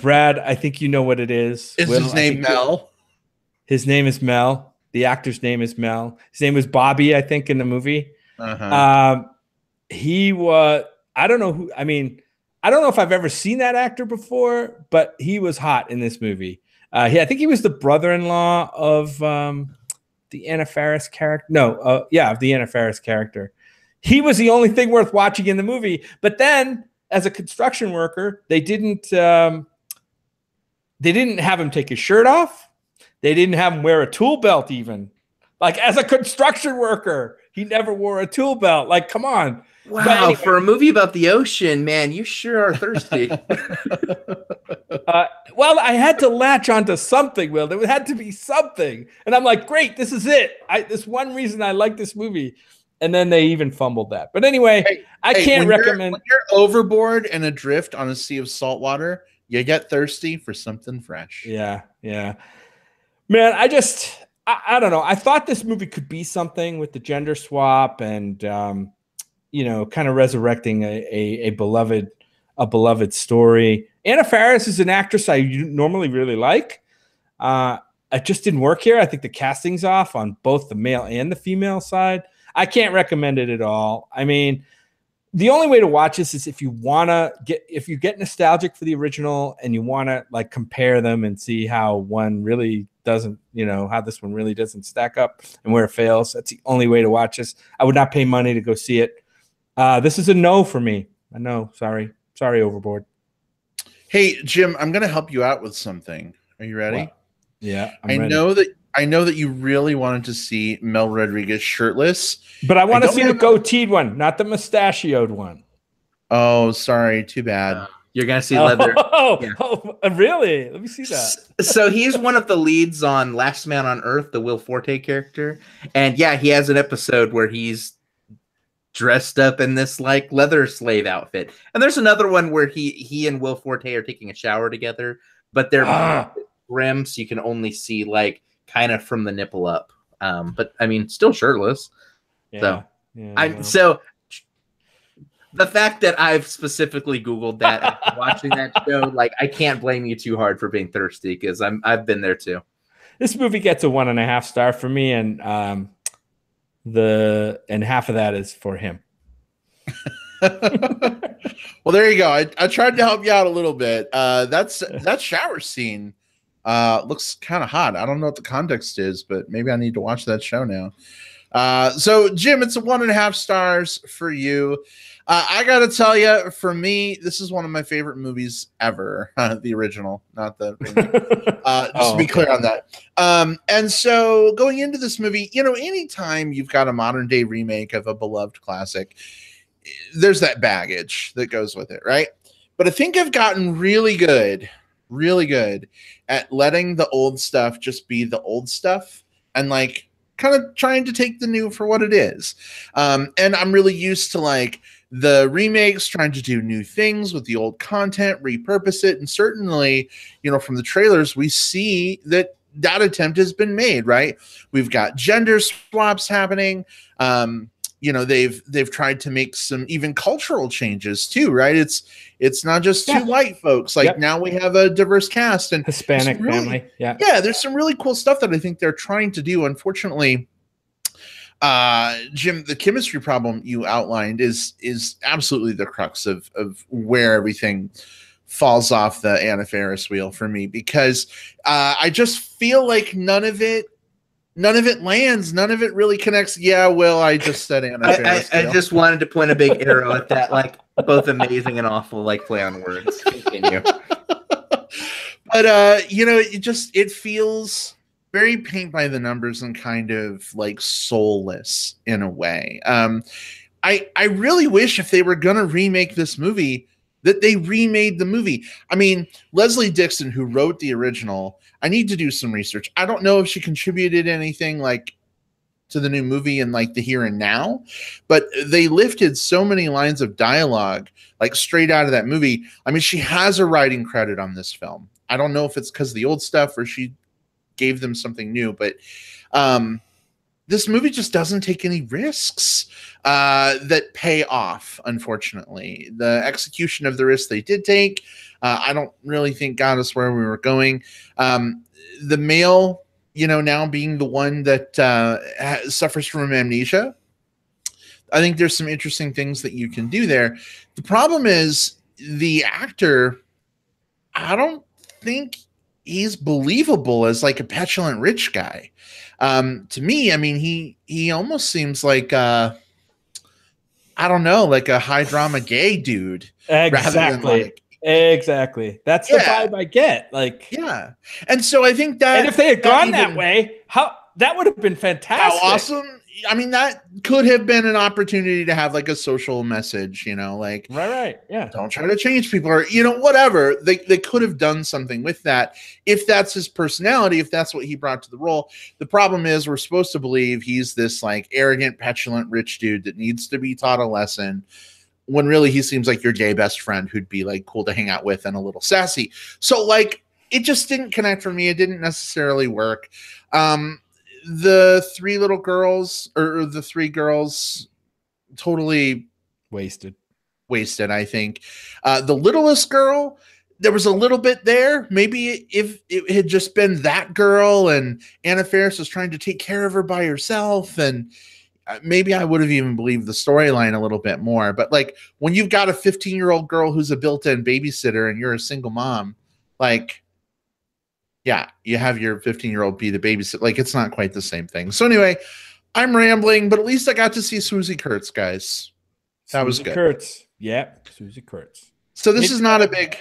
Brad, I think you know what it is. Is his name Mel? His name is Mel. The actor's name is Mel. His name was Bobby, I think, in the movie. He was, I don't know if I've ever seen that actor before, but he was hot in this movie. I think he was the brother-in-law of the Anna Faris character. Of the Anna Faris character. He was the only thing worth watching in the movie. But then, as a construction worker, they didn't have him take his shirt off. They didn't have him wear a tool belt even. Like, as a construction worker, he never wore a tool belt. Like, come on. Wow, anyway, for a movie about the ocean, man, you sure are thirsty. Well, I had to latch onto something, Will. There had to be something. And I'm like, great, this is it. This one reason I like this movie. And then they even fumbled that. But anyway, I can't recommend. When you're overboard and adrift on a sea of salt water, you get thirsty for something fresh. Yeah. Man, I don't know. I thought this movie could be something with the gender swap and, kind of resurrecting a beloved story. Anna Faris is an actress I normally really like. It just didn't work here. I think the casting's off on both the male and the female side. I can't recommend it at all. I mean, the only way to watch this is if you get nostalgic for the original and you want to like compare them and see how one really doesn't, how this one really doesn't stack up and where it fails. That's the only way to watch this. I would not pay money to go see it. This is a no for me. I know. Sorry, Overboard. Hey, Jim, I'm going to help you out with something. Are you ready? What? Yeah, I know that you really wanted to see Mel Rodriguez shirtless, but I want to see the goateed one, not the mustachioed one. Oh, sorry, too bad. You're gonna see leather. Really? Let me see that. So he's one of the leads on Last Man on Earth, the Will Forte character, and yeah, he has an episode where he's dressed up in this like leather slave outfit, and there's another one where he and Will Forte are taking a shower together, but they're grim, so you can only see like kind of from the nipple up. But I mean, still shirtless. So the fact that I've specifically Googled that after watching that show, like I can't blame you too hard for being thirsty because I've been there too. This movie gets a 1.5 star for me, and half of that is for him. Well, there you go. I tried to help you out a little bit. That shower scene looks kind of hot. I don't know what the context is, but maybe I need to watch that show now. So Jim, it's a 1.5 stars for you. I gotta tell you, for me, this is one of my favorite movies ever. The original, not the just to be clear on that. And so going into this movie, anytime you've got a modern day remake of a beloved classic, there's that baggage that goes with it, right? But I think I've gotten really good really good at letting the old stuff just be the old stuff and like kind of trying to take the new for what it is. And I'm really used to like the remakes trying to do new things with the old content, repurpose it. And certainly, you know, from the trailers, we see that that attempt has been made, right? We've got gender swaps happening. You know, they've tried to make some even cultural changes too, right? It's not just two white folks. Like now we have a diverse cast and Hispanic really, family. Yeah. There's some really cool stuff that I think they're trying to do. Unfortunately, Jim, the chemistry problem you outlined is absolutely the crux of where everything falls off the Anna Faris wheel for me, because I just feel like none of it lands. None of it really connects. Yeah, well, I just said Anna Faris. I just wanted to point a big arrow at that, like both amazing and awful, like play on words. Continue. But you know, it feels very paint by the numbers and kind of like soulless in a way. I really wish if they were gonna remake this movie that they remade the movie. I mean, Leslie Dixon, who wrote the original, I need to do some research. I don't know if she contributed anything like to the new movie in like the here and now, but they lifted so many lines of dialogue like straight out of that movie. I mean, she has a writing credit on this film. I don't know if it's because of the old stuff or she gave them something new, but this movie just doesn't take any risks that pay off, unfortunately. The execution of the risks they did take, I don't really think got us where we were going. The male, you know, now being the one that suffers from amnesia, I think there's some interesting things that you can do there. The problem is the actor, I don't think he's believable as like a petulant rich guy. To me, I mean, he almost seems like I don't know, like a high drama gay dude. Exactly. Exactly. That's the vibe I get. Like, yeah. And so I think that, and if they had gone that way, that would have been fantastic. How awesome. I mean, that could have been an opportunity to have like a social message, you know, like, right. Yeah. Don't try to change people or, you know, whatever. They could have done something with that. If that's his personality, if that's what he brought to the role. The problem is we're supposed to believe he's this like arrogant, petulant, rich dude that needs to be taught a lesson, when really he seems like your gay best friend who'd be like cool to hang out with and a little sassy. So like, it just didn't connect for me. It didn't necessarily work. The three little girls or the three girls totally wasted, I think. The littlest girl, there was a little bit there. Maybe if it had just been that girl and Anna Faris was trying to take care of her by herself, and maybe I would have even believed the storyline a little bit more. But like when you've got a 15-year-old girl who's a built-in babysitter and you're a single mom, like, yeah, you have your 15-year-old be the babysitter. Like, it's not quite the same thing. So anyway, I'm rambling, but at least I got to see Swoosie Kurtz, guys. That was good. Kurtz. Yep, Swoosie Kurtz. So this is not a big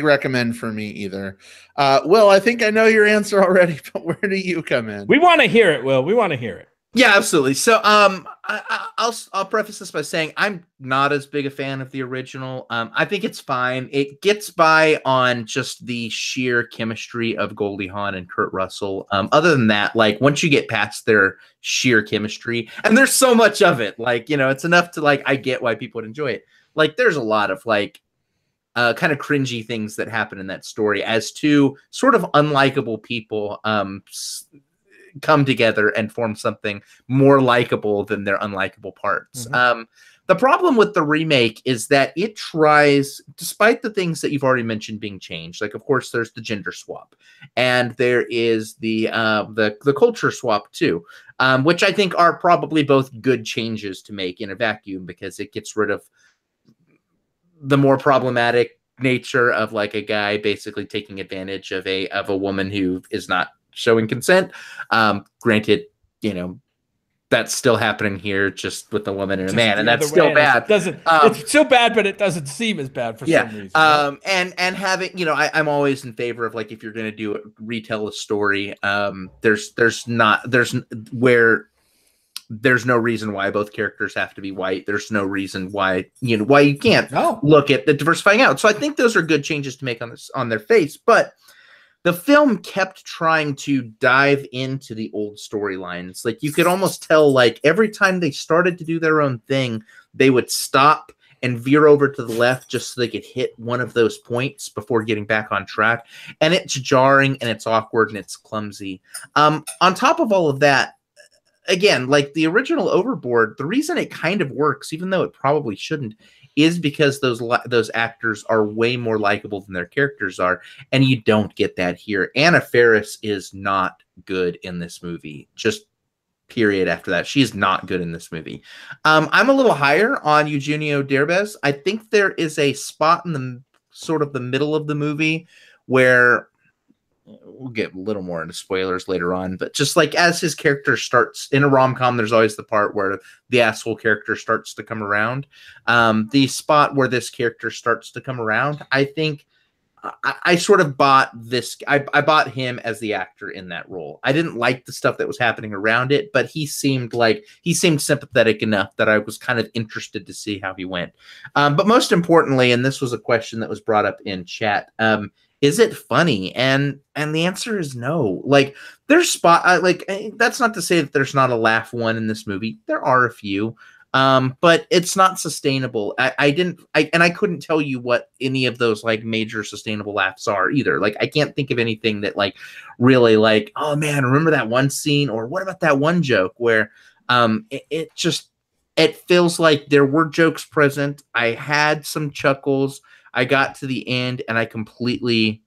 recommend for me either. Will, I think I know your answer already, but where do you come in? We want to hear it, Will. We want to hear it. Yeah, absolutely. So I'll preface this by saying I'm not as big a fan of the original. I think it's fine. It gets by on just the sheer chemistry of Goldie Hawn and Kurt Russell. Other than that, like once you get past their sheer chemistry, and there's so much of it, like, you know, it's enough to like, I get why people would enjoy it. Like there's a lot of like kind of cringy things that happen in that story as two sort of unlikable people come together and form something more likable than their unlikable parts. Mm-hmm. The problem with the remake is that it tries, despite the things that you've already mentioned being changed, like of course there's the gender swap, and there is the culture swap too, which I think are probably both good changes to make in a vacuum, because it gets rid of the more problematic nature of like a guy basically taking advantage of a woman who is not showing consent. Granted, you know, that's still happening here, just with a woman and a man, and that's still bad. It's still bad, but it doesn't seem as bad for some reason. Right? And having, you know, I'm always in favor of like, if you're going to retell a story, there's where there's no reason why both characters have to be white. There's no reason why you can't look at the diversifying out. So I think those are good changes to make on their face. But the film kept trying to dive into the old storylines. Like, you could almost tell, like, every time they started to do their own thing, they would stop and veer over to the left just so they could hit one of those points before getting back on track. And it's jarring and it's awkward and it's clumsy. On top of all of that, again, like the original Overboard, the reason it kind of works, even though it probably shouldn't, is because those actors are way more likable than their characters are, and you don't get that here. Anna Faris is not good in this movie. Just period after that. She is not good in this movie. I'm a little higher on Eugenio Derbez. I think there is a spot in the sort of the middle of the movie where we'll get a little more into spoilers later on, but just like as his character starts in a rom-com, there's always the part where the asshole character starts to come around. The spot where this character starts to come around, I think I sort of bought this. I bought him as the actor in that role. I didn't like the stuff that was happening around it, but he seemed sympathetic enough that I was kind of interested to see how he went. But most importantly, and this was a question that was brought up in chat, is it funny? And the answer is no. Like, there's that's not to say that there's not a laugh one in this movie. There are a few. But it's not sustainable. I couldn't tell you what any of those like major sustainable laughs are either. Like, I can't think of anything that like really like, oh man, remember that one scene, or what about that one joke where it feels like there were jokes present. I had some chuckles. I got to the end and I completely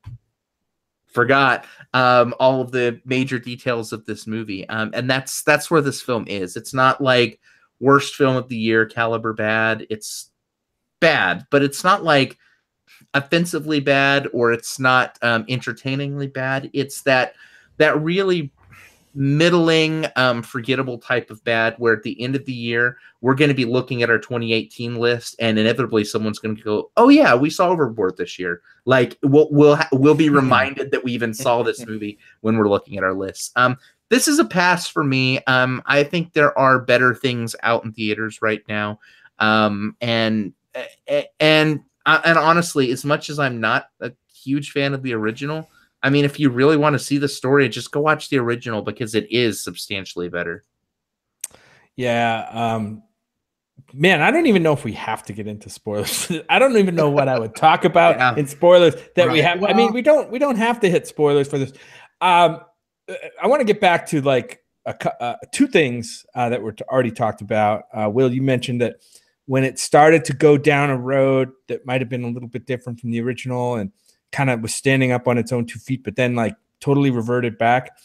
forgot all of the major details of this movie. And that's where this film is. It's not like worst film of the year caliber bad. It's bad, but it's not like offensively bad, or it's not entertainingly bad. It's that really middling, forgettable type of bad, where at the end of the year we're going to be looking at our 2018 list, and inevitably someone's going to go, "Oh yeah, we saw Overboard this year." Like, we'll be reminded that we even saw this movie when we're looking at our lists. This is a pass for me. I think there are better things out in theaters right now. And honestly, as much as I'm not a huge fan of the original, I mean, if you really want to see the story, just go watch the original, because it is substantially better. Yeah. Man, I don't even know if we have to get into spoilers. I don't even know what I would talk about in spoilers that we have. Well, I mean, we don't have to hit spoilers for this. I want to get back to like two things that were already talked about. Will, you mentioned that when it started to go down a road that might have been a little bit different from the original and kind of was standing up on its own 2 feet, but then like totally reverted back.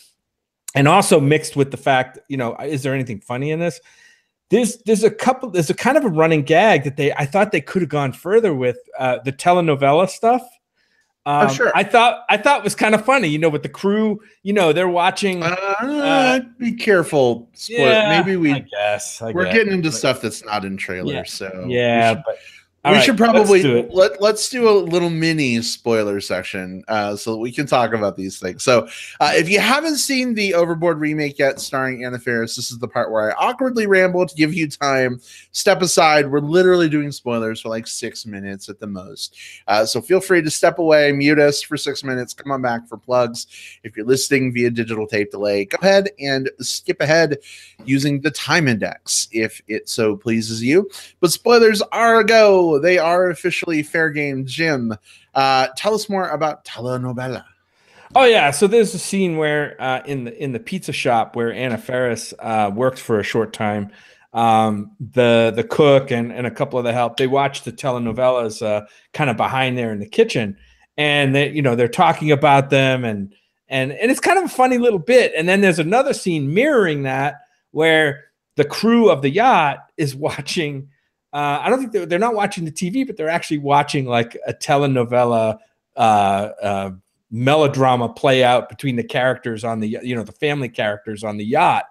And also mixed with the fact, is there anything funny in this? There's a kind of a running gag that I thought they could have gone further with the telenovela stuff. Sure. I thought it was kind of funny, with the crew, they're watching. Be careful. Yeah, maybe I guess we're getting into stuff that's not in trailers. Yeah. So We should probably let's do a little mini spoiler section so that we can talk about these things. So if you haven't seen the Overboard remake yet starring Anna Faris, this is the part where I awkwardly ramble to give you time. Step aside. We're literally doing spoilers for like 6 minutes at the most. So feel free to step away, mute us for 6 minutes, come on back for plugs. If you're listening via digital tape delay, go ahead and skip ahead using the time index if it so pleases you. But spoilers are a go. They are officially fair game. Jim, tell us more about telenovela. Oh yeah, so there's a scene where in the pizza shop where Anna Faris worked for a short time. The cook and a couple of the help, they watch the telenovelas kind of behind there in the kitchen, and they're talking about them, and it's kind of a funny little bit. And then there's another scene mirroring that where the crew of the yacht is watching. I don't think they're not watching the TV, but they're actually watching like a telenovela melodrama play out between the characters on the family characters on the yacht.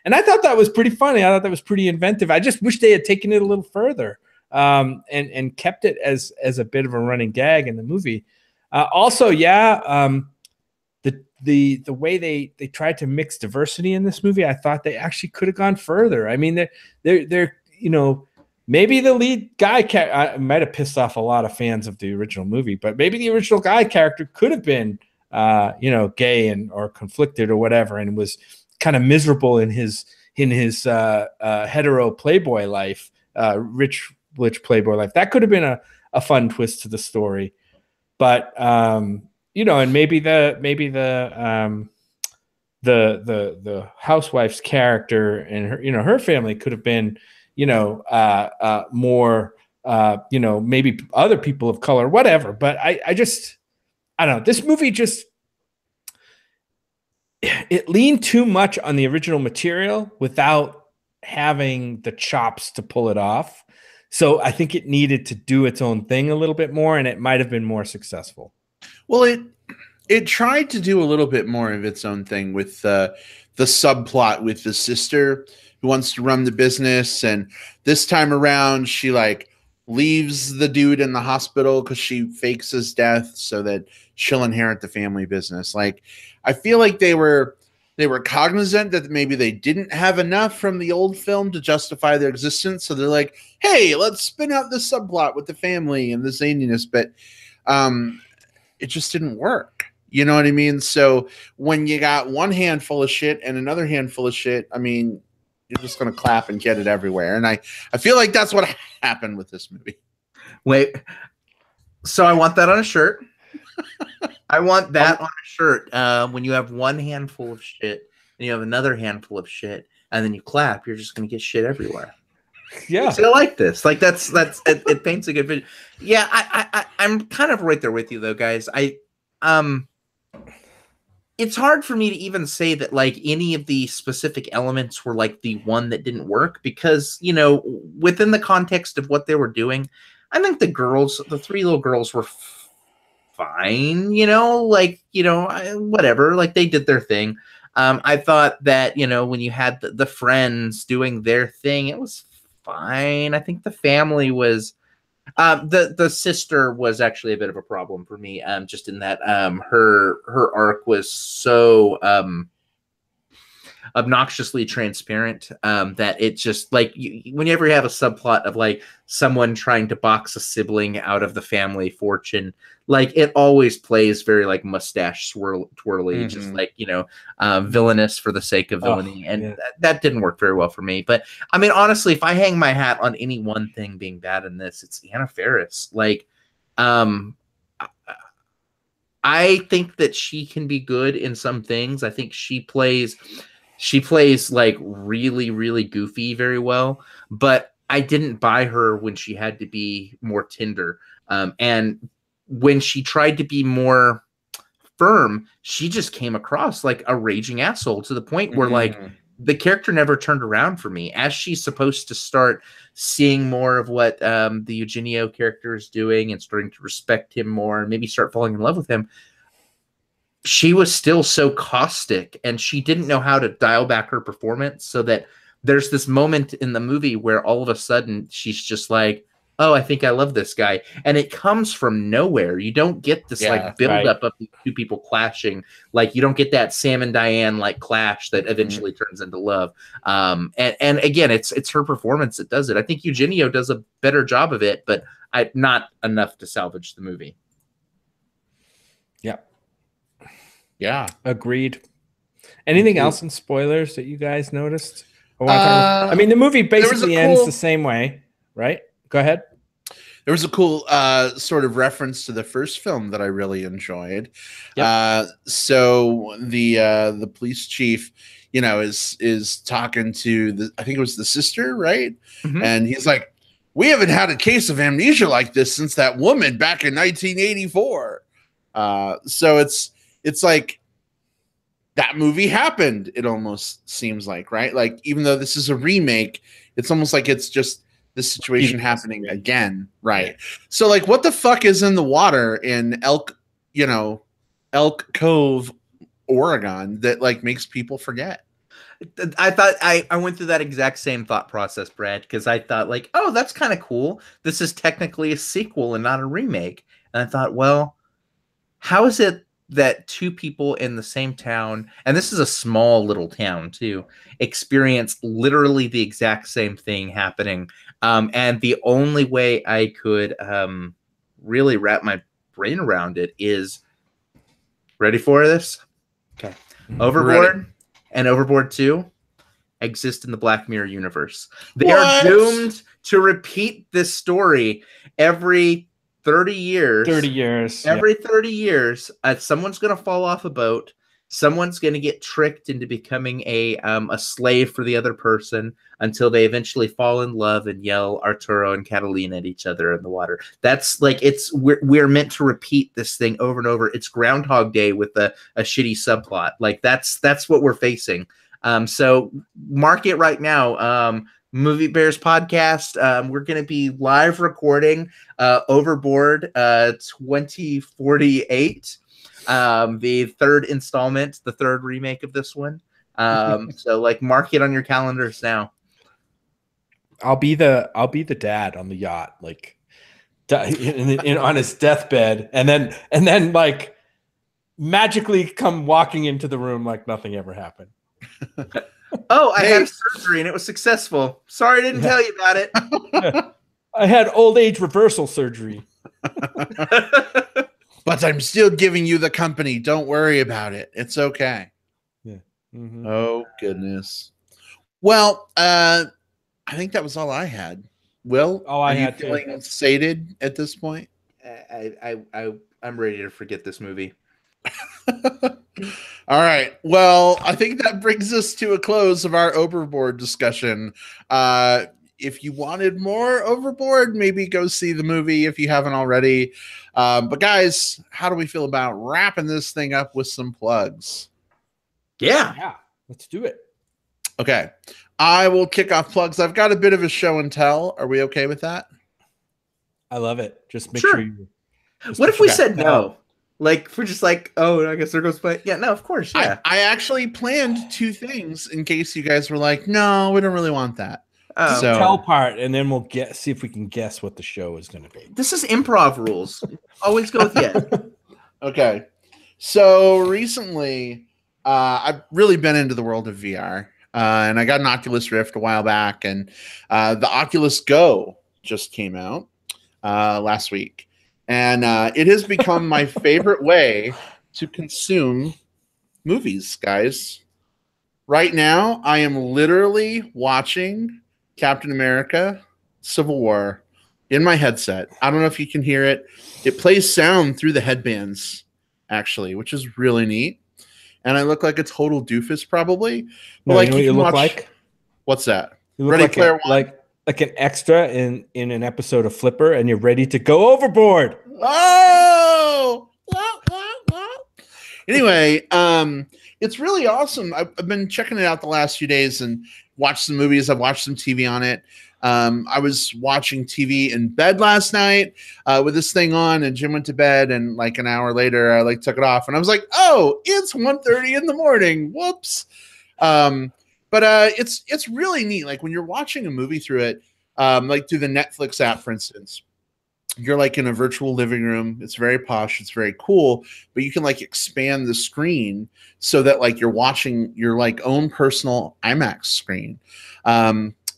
And I thought that was pretty funny. I thought that was pretty inventive. I just wish they had taken it a little further and kept it as a bit of a running gag in the movie. The the way they tried to mix diversity in this movie, I thought they actually could have gone further. I mean, they're maybe the lead guy I might have pissed off a lot of fans of the original movie, but maybe the original guy character could have been gay or conflicted or whatever, and was kind of miserable in his hetero playboy life, rich playboy life. That could have been a fun twist to the story. But and maybe the housewife's character and her family could have been more maybe other people of color, whatever. But I don't know. This movie it leaned too much on the original material without having the chops to pull it off. So I think it needed to do its own thing a little bit more, and it might have been more successful. Well, it tried to do a little bit more of its own thing with the subplot with the sister who wants to run the business, and this time around she leaves the dude in the hospital because she fakes his death so that she'll inherit the family business. I feel like they were cognizant that maybe they didn't have enough from the old film to justify their existence. So they're like, hey, let's spin out this subplot with the family and the zaniness. But it just didn't work. You know what I mean? So when you got one handful of shit and another handful of shit, I mean, you're just going to clap and get it everywhere. And I feel like that's what happened with this movie. Wait, so I want that on a shirt. I want that on a shirt. When you have one handful of shit and you have another handful of shit and then you clap, you're just going to get shit everywhere. Yeah. So I like this. That's it paints a good vision. Yeah, I'm kind of right there with you though, guys. It's hard for me to even say that any of the specific elements were the one that didn't work, because within the context of what they were doing, I think the three little girls were fine, whatever, they did their thing. I thought that when you had the friends doing their thing, it was fine. I think the family was the sister was actually a bit of a problem for me, just in that her arc was so obnoxiously transparent that it just whenever you have a subplot of someone trying to box a sibling out of the family fortune, it always plays very mustache twirly, just villainous for the sake of villainy. That didn't work very well for me. But I mean, honestly, if I hang my hat on any one thing being bad in this, it's Anna Faris. I think that she can be good in some things. I think she plays really, really goofy very well, but I didn't buy her when she had to be more tender. And when she tried to be more firm, she just came across like a raging asshole, to the point where the character never turned around for me. As she's supposed to start seeing more of what the Eugenio character is doing and starting to respect him more and maybe start falling in love with him, she was still so caustic, and she didn't know how to dial back her performance, so that there's this moment in the movie where all of a sudden she's just like, oh, I think I love this guy. And it comes from nowhere. You don't get this build up of the two people clashing. You don't get that Sam and Diane clash that eventually turns into love. And again, it's her performance that does it. I think Eugenio does a better job of it, but not enough to salvage the movie. Yeah. Agreed. Anything else in spoilers that you guys noticed? I mean, the movie basically ends the same way, right? Go ahead. There was a cool sort of reference to the first film that I really enjoyed. Yep. So the police chief, is talking to I think it was the sister, right? Mm-hmm. And he's like, we haven't had a case of amnesia like this since that woman back in 1984. So it's like that movie happened. It almost seems like, right? Even though this is a remake, it's almost like it's just this situation happening again, right? So what the fuck is in the water in Elk Cove, Oregon, that makes people forget? I thought I went through that exact same thought process, Brad, because I thought oh, that's kind of cool. This is technically a sequel and not a remake. And I thought, well, how is it that two people in the same town, and this is a small little town too, experience literally the exact same thing happening. And the only way I could really wrap my brain around it is, ready for this? Okay. Overboard and Overboard 2 exist in the Black Mirror universe. They are doomed to repeat this story every 30 years. 30 years. Every 30 years, someone's going to fall off a boat. Someone's going to get tricked into becoming a slave for the other person until they eventually fall in love and yell Arturo and Catalina at each other in the water. That's like, we're meant to repeat this thing over and over. It's Groundhog Day with a shitty subplot. Like that's what we're facing. So mark it right now. Movie Bears podcast. We're going to be live recording Overboard 2048, the third installment, the third remake of this one. So like mark it on your calendars now. I'll be the dad on the yacht, like on his deathbed, and then like magically come walking into the room like nothing ever happened. Oh, I had surgery and it was successful. Sorry I didn't tell you about it. I had old age reversal surgery. But I'm still giving you the company. Don't worry about it. It's okay. Yeah. Mm-hmm. Oh, goodness. Well, I think that was all I had. Will, are you feeling sated at this point? I'm ready to forget this movie. All right. Well, I think that brings us to a close of our Overboard discussion. If you wanted more Overboard, maybe go see the movie if you haven't already. But guys, how do we feel about wrapping this thing up with some plugs? Yeah, let's do it. Okay. I will kick off plugs. I've got a bit of a show and tell. Are we okay with that? I love it. Just make sure you. What if we said no? Like, if we're just like, oh, I guess there goes play. Yeah, no, of course. Yeah. I actually planned two things in case you guys were like, no, we don't really want that. So tell part, and then we'll see if we can guess what the show is going to be. This is improv rules. Always go with yes. Okay. So recently, I've really been into the world of VR. And I got an Oculus Rift a while back, and the Oculus Go just came out last week. And it has become my favorite way to consume movies, guys. Right now, I am literally watching Captain America Civil War in my headset. I don't know if you can hear it. It plays sound through the headbands, actually, which is really neat. And I look like a total doofus, probably. But no, you know what you look like? What's that? You look Ready Player One? Like an extra in an episode of Flipper, and you're ready to go overboard. Oh! Anyway, it's really awesome. I've been checking it out the last few days and watched some movies. I've watched some TV on it. I was watching TV in bed last night with this thing on, and Jim went to bed, and like an hour later, I took it off, and I was like, "Oh, it's 1:30 in the morning. Whoops!" But it's really neat. Like when you're watching a movie through it, like through the Netflix app, for instance, you're like in a virtual living room. It's very posh. It's very cool, but you can like expand the screen so that like you're watching your like own personal IMAX screen.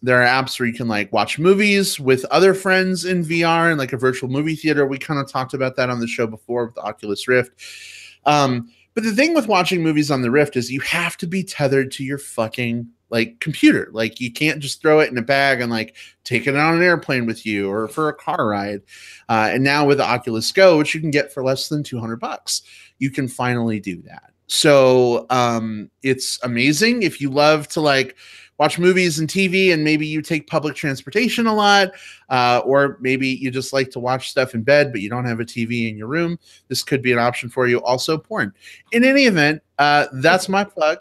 There are apps where you can like watch movies with other friends in VR and like a virtual movie theater. We kind of talked about that on the show before with the Oculus Rift. But the thing with watching movies on the Rift is you have to be tethered to your fucking like computer. Like you can't just throw it in a bag and like take it on an airplane with you or for a car ride. And now with the Oculus Go, which you can get for less than $200, you can finally do that. So it's amazing. If you love to like watch movies and TV, and maybe you take public transportation a lot, or maybe you just like to watch stuff in bed, but you don't have a TV in your room, this could be an option for you. Also porn. In any event, that's my plug.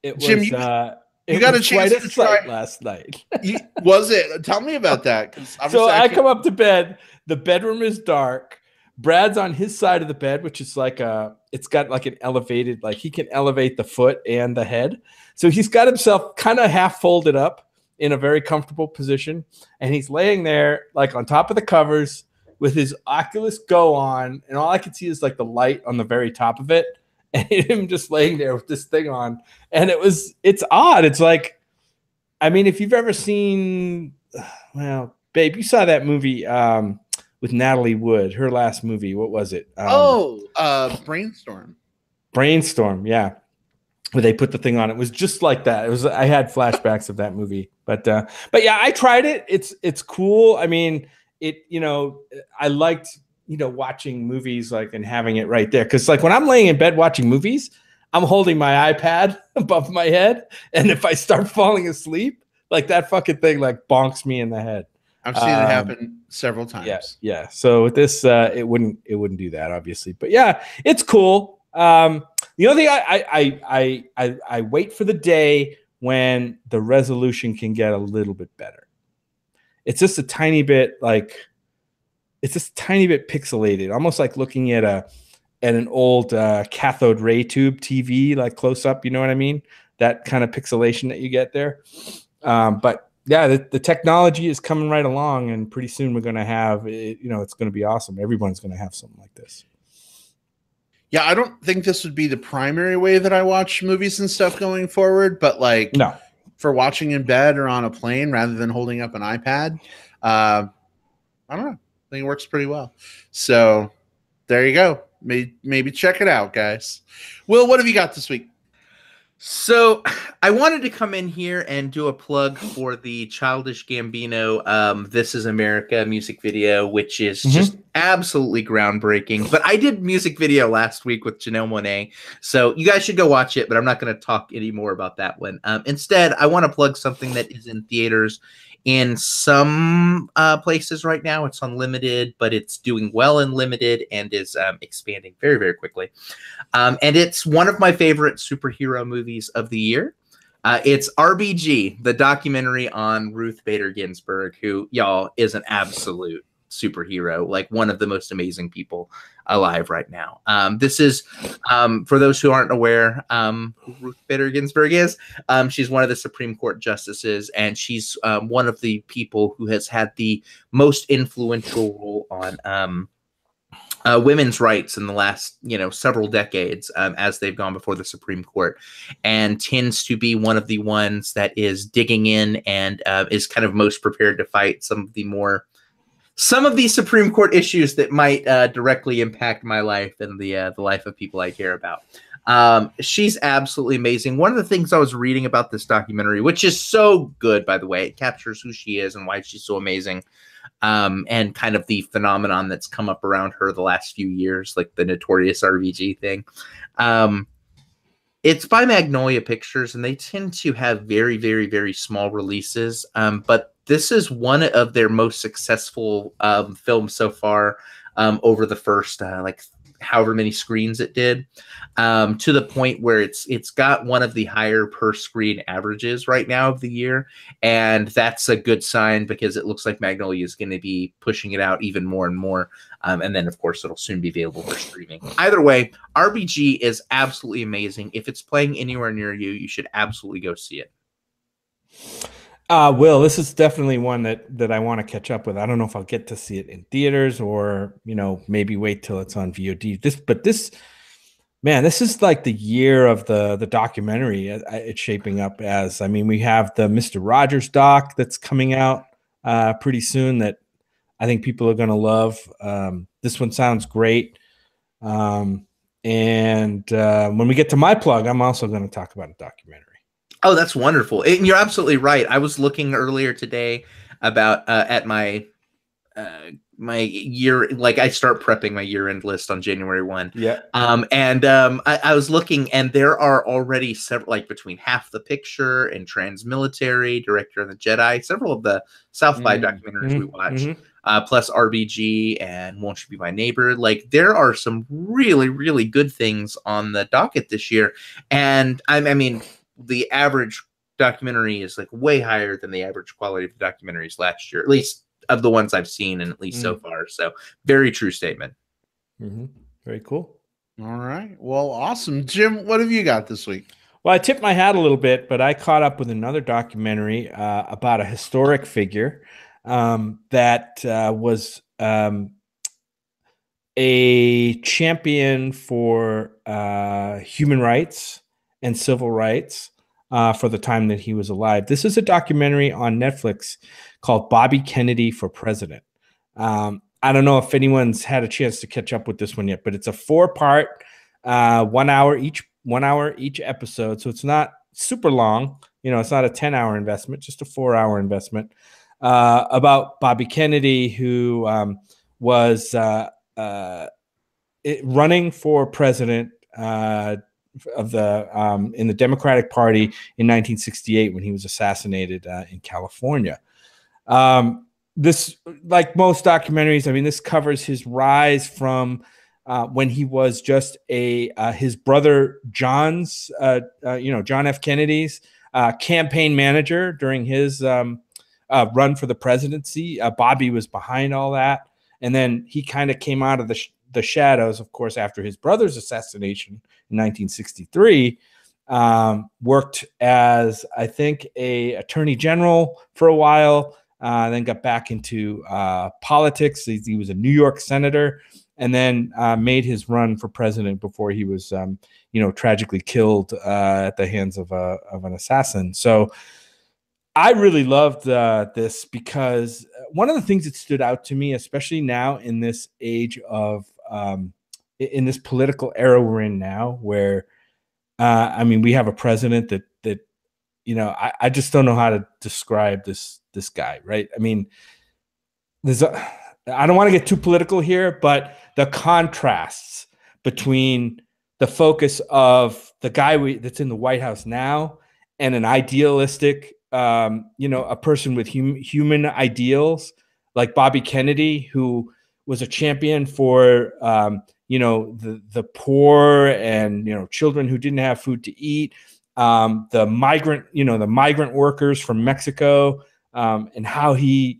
It was, Jim, you got a chance to try last night. Was it? Tell me about that. So I come up to bed. The bedroom is dark. Brad's on his side of the bed, which is like it's got like an elevated, like he can elevate the foot and the head. So he's got himself kind of half folded up in a very comfortable position. And he's laying there like on top of the covers with his Oculus Go on, and all I could see is like the light on the very top of it, and him just laying there with this thing on. And it's odd. It's like, I mean, if you've ever seen, well, babe, you saw that movie with Natalie Wood, her last movie. What was it? Brainstorm. Brainstorm, yeah. Where they put the thing on. It was just like that. I had flashbacks of that movie. But yeah, I tried it. It's cool. I mean, I liked, watching movies like and having it right there. Cause like when I'm laying in bed watching movies, I'm holding my iPad above my head. And if I start falling asleep, like that fucking thing like bonks me in the head. I've seen it happen several times. Yeah. So with this, it wouldn't do that, obviously. But yeah, it's cool. The other thing I wait for the day when the resolution can get a little bit better. It's just a tiny bit pixelated, almost like looking at an old cathode ray tube TV, like close up. You know what I mean? That kind of pixelation that you get there. But yeah, the technology is coming right along, and pretty soon we're going to have it. It's going to be awesome. Everyone's going to have something like this. Yeah, I don't think this would be the primary way that I watch movies and stuff going forward, but like no, for watching in bed or on a plane rather than holding up an iPad, I don't know. I think it works pretty well. So there you go. Maybe check it out, guys. Will, what have you got this week? So I wanted to come in here and do a plug for the Childish Gambino This Is America music video, which is just absolutely groundbreaking. But I did music video last week with Janelle Monáe, so you guys should go watch it, but I'm not going to talk any more about that one. Instead, I want to plug something that is in theaters in some places right now. It's unlimited, but it's doing well in limited and is expanding very, very quickly. And it's one of my favorite superhero movies of the year. It's RBG, the documentary on Ruth Bader Ginsburg, who, y'all, is an absolute superhero, like one of the most amazing people alive right now. This is, for those who aren't aware, who Ruth Bader Ginsburg is, she's one of the Supreme Court justices, and she's one of the people who has had the most influential role on women's rights in the last, several decades, as they've gone before the Supreme Court, and tends to be one of the ones that is digging in and is kind of most prepared to fight some of these Supreme Court issues that might directly impact my life and the life of people I care about. She's absolutely amazing. One of the things I was reading about this documentary, which is so good, by the way, it captures who she is and why she's so amazing, and kind of the phenomenon that's come up around her the last few years, like the notorious RBG thing. It's by Magnolia Pictures, and they tend to have very, very, very small releases, but this is one of their most successful films so far, over the first however many screens it did, to the point where it's got one of the higher per screen averages right now of the year, and that's a good sign because it looks like Magnolia is going to be pushing it out even more and more, and then of course it'll soon be available for streaming. Either way, RBG is absolutely amazing. If it's playing anywhere near you, you should absolutely go see it. Will, this is definitely one that I want to catch up with. I don't know if I'll get to see it in theaters or, maybe wait till it's on VOD. This is like the year of the documentary. It's shaping up as. I mean, we have the Mr. Rogers doc that's coming out pretty soon that I think people are going to love. This one sounds great. And when we get to my plug, I'm also going to talk about a documentary. Oh, that's wonderful. And you're absolutely right. I was looking earlier today about at my my year, like I start prepping my year-end list on January 1. Yeah. I was looking, and there are already several, like between Half the Picture and Transmilitary, Director of the Jedi, several of the South by documentaries we watched, plus RBG and Won't You Be My Neighbor. Like there are some really, really good things on the docket this year. And I mean, the average documentary is like way higher than the average quality of the documentaries last year, at least of the ones I've seen, and at least so far. So very true statement. Very cool. All right. Well, awesome. Jim, what have you got this week? Well, I tipped my hat a little bit, but I caught up with another documentary about a historic figure that was a champion for human rights and civil rights for the time that he was alive. This is a documentary on Netflix called Bobby Kennedy for President. I don't know if anyone's had a chance to catch up with this one yet, but it's a 4-part, 1 hour each episode. So it's not super long. It's not a 10-hour investment, just a 4-hour investment about Bobby Kennedy, who was running for president of the in the Democratic Party in 1968 when he was assassinated in California. This, like most documentaries, I mean, this covers his rise from when he was just his brother John's, John F. Kennedy's campaign manager during his run for the presidency. Bobby was behind all that. And then he kind of came out of the shadows, of course, after his brother's assassination in 1963, worked as, I think, a attorney general for a while, then got back into politics. He was a New York senator, and then made his run for president before he was, tragically killed at the hands of an assassin. So I really loved this because one of the things that stood out to me, especially now in this age of, in this political era we're in now, where, we have a president that I just don't know how to describe this guy, right? I mean, I don't want to get too political here, but the contrasts between the focus of the guy that's in the White House now and an idealistic, a person with human ideals like Bobby Kennedy, who was a champion for, the poor and, children who didn't have food to eat, the migrant workers from Mexico, and how the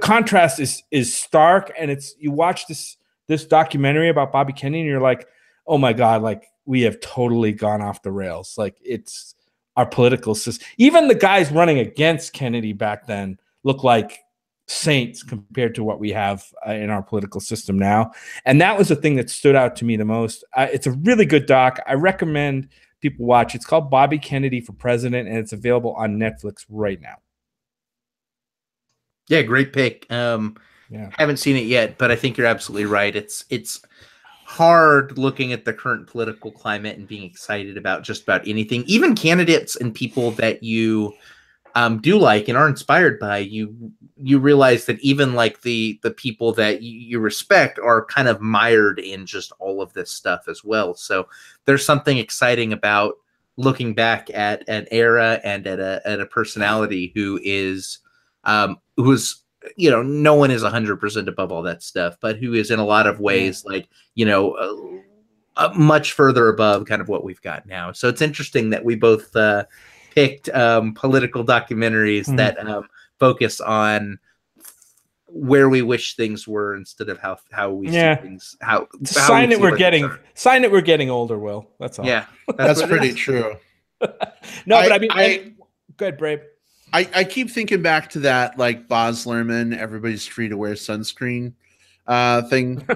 contrast is stark. And you watch this documentary about Bobby Kennedy and you're like, oh my God, like we have totally gone off the rails. Like it's our political system. Even the guys running against Kennedy back then look like saints compared to what we have in our political system now. And that was the thing that stood out to me the most. It's a really good doc. I recommend people watch. It's called Bobby Kennedy for President, and it's available on Netflix right now. Yeah, great pick. Haven't seen it yet, but I think you're absolutely right. It's hard looking at the current political climate and being excited about just about anything, even candidates and people that you do like and are inspired by. You realize that even like the people that you respect are kind of mired in just all of this stuff as well. So there's something exciting about looking back at an era and at a personality who's no one is 100% above all that stuff, but who is in a lot of ways like much further above kind of what we've got now. So it's interesting that we both picked political documentaries that focus on where we wish things were instead of how we see things. Sign that we're getting older, Will. That's all. Yeah, that's pretty true. No, but I mean, go ahead, Brave. I keep thinking back to that like Baz Luhrmann, everybody's free to wear sunscreen thing,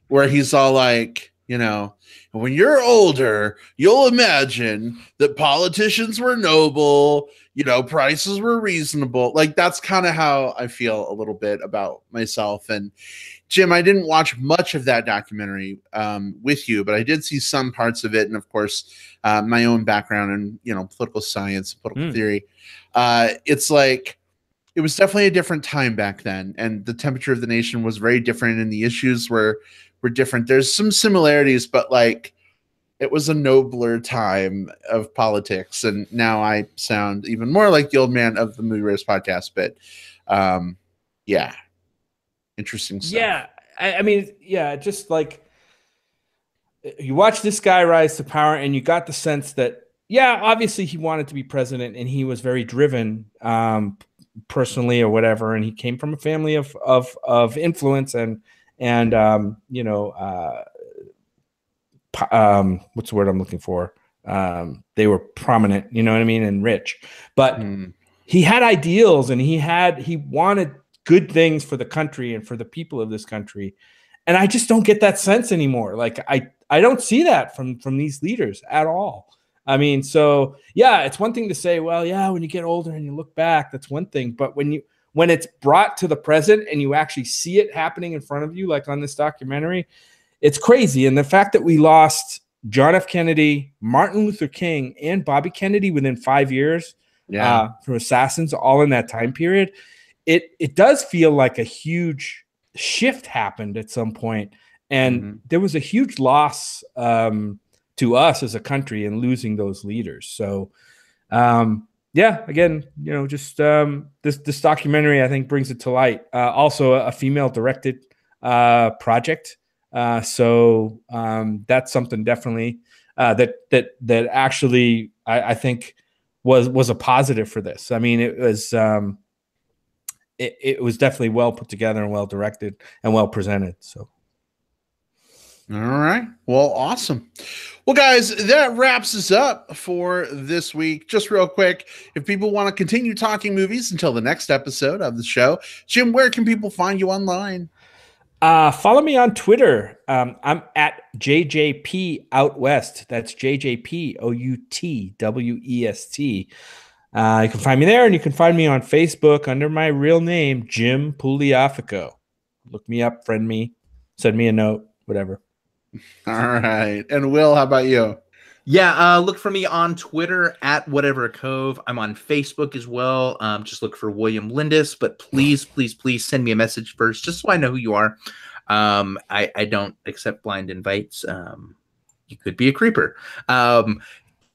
where he's all like, when you're older, you'll imagine that politicians were noble, prices were reasonable. Like that's kind of how I feel a little bit about myself. And Jim, I didn't watch much of that documentary with you, but I did see some parts of it. And of course, my own background in, political science, political theory. It's like, it was definitely a different time back then. And the temperature of the nation was very different and the issues were different. There's some similarities, but like it was a nobler time of politics. And now I sound even more like the old man of the Movie Bears podcast, but interesting stuff. Yeah. I mean, just like you watch this guy rise to power and you got the sense that, obviously he wanted to be president and he was very driven personally or whatever. And he came from a family of influence and what's the word I'm looking for? They were prominent, you know what I mean? And rich, but he had ideals and he wanted good things for the country and for the people of this country. And I just don't get that sense anymore. Like I don't see that from these leaders at all. I mean, so yeah, it's one thing to say, well, yeah, when you get older and you look back, that's one thing. But when it's brought to the present and you actually see it happening in front of you, like on this documentary, it's crazy. And the fact that we lost John F. Kennedy, Martin Luther King, and Bobby Kennedy within 5 years from assassins, all in that time period, it does feel like a huge shift happened at some point, and there was a huge loss to us as a country in losing those leaders. So again, just this documentary, I think, brings it to light. Also a female directed project, so that's something definitely that actually I think was a positive for this. I mean, it was it was definitely well put together and well directed and well presented. So, all right. Well, awesome. Well, guys, that wraps us up for this week. Just real quick, if people want to continue talking movies until the next episode of the show, Jim, where can people find you online? Follow me on Twitter. I'm at JJP Out West. That's JJP OUTWEST. You can find me there, and you can find me on Facebook under my real name, Jim Pugliafico. Look me up, friend me, send me a note, whatever. All right. And Will, how about you? Yeah, look for me on Twitter at Whatever Cove. I'm on Facebook as well. Just look for William Lindis, but please send me a message first, just so I know who you are. I don't accept blind invites. You could be a creeper.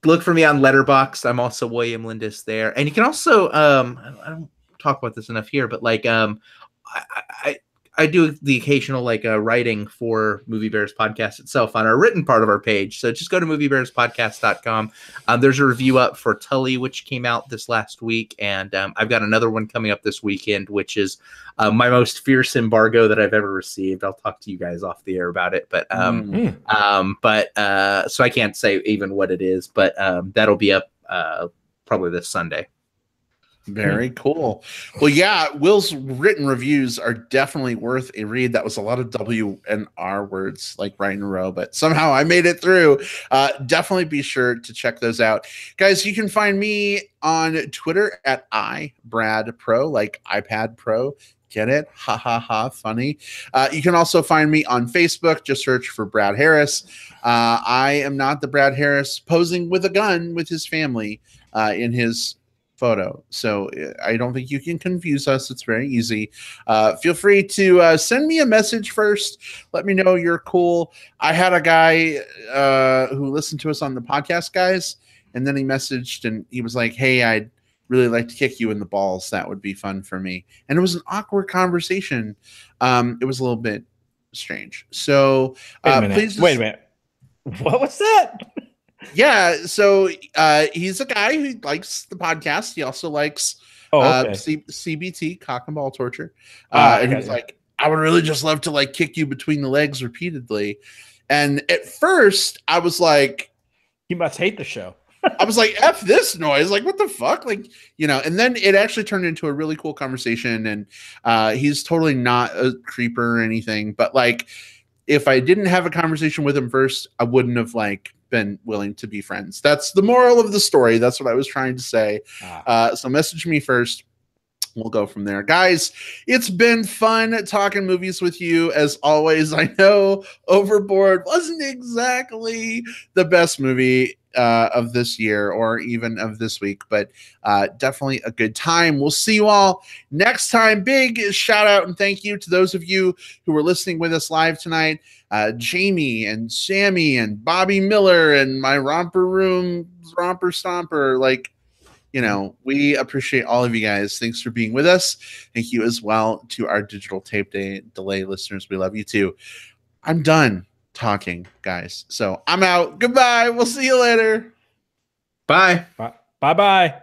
Look for me on Letterboxd. I'm also William Lindis there. And you can also, I don't talk about this enough here, but like, I do the occasional writing for Movie Bears Podcast itself on our written part of our page. So just go to moviebearspodcast.com. There's a review up for Tully, which came out this last week. And I've got another one coming up this weekend, which is my most fierce embargo that I've ever received. I'll talk to you guys off the air about it. But so I can't say even what it is, but that'll be up probably this Sunday. Very cool. Well, yeah, Will's written reviews are definitely worth a read. That was a lot of W and R words like right in a row, but somehow I made it through. Definitely be sure to check those out. Guys, you can find me on Twitter at iBradPro, like iPad Pro. Get it? Ha ha ha. Funny. You can also find me on Facebook. Just search for Brad Harris. I am not the Brad Harris posing with a gun with his family in his photo. So I don't think you can confuse us. It's very easy. Feel free to send me a message first. Let me know you're cool. I had a guy who listened to us on the podcast, guys, and then he messaged and he was like, hey, I'd really like to kick you in the balls. That would be fun for me. And it was an awkward conversation. It was a little bit strange. So wait a minute. What was that? Yeah, so he's a guy who likes the podcast. He also likes CBT, cock and ball torture. And he's like, I would really just love to like kick you between the legs repeatedly. And at first, I was like, you must hate the show. I was like, F this noise. Like, what the fuck? Like, and then it actually turned into a really cool conversation. And he's totally not a creeper or anything. But like, if I didn't have a conversation with him first, I wouldn't have like been willing to be friends. That's the moral of the story. That's what I was trying to say. So message me first. We'll go from there. Guys, it's been fun talking movies with you as always. I know Overboard wasn't exactly the best movie of this year or even of this week, but definitely a good time. We'll see you all next time. Big shout out and thank you to those of you who were listening with us live tonight. Jamie and Sammy and Bobby Miller and my romper room romper stomper. Like, we appreciate all of you guys. Thanks for being with us. Thank you as well to our digital tape delay listeners. We love you too. I'm done talking, guys. So I'm out. Goodbye. We'll see you later. Bye. Bye.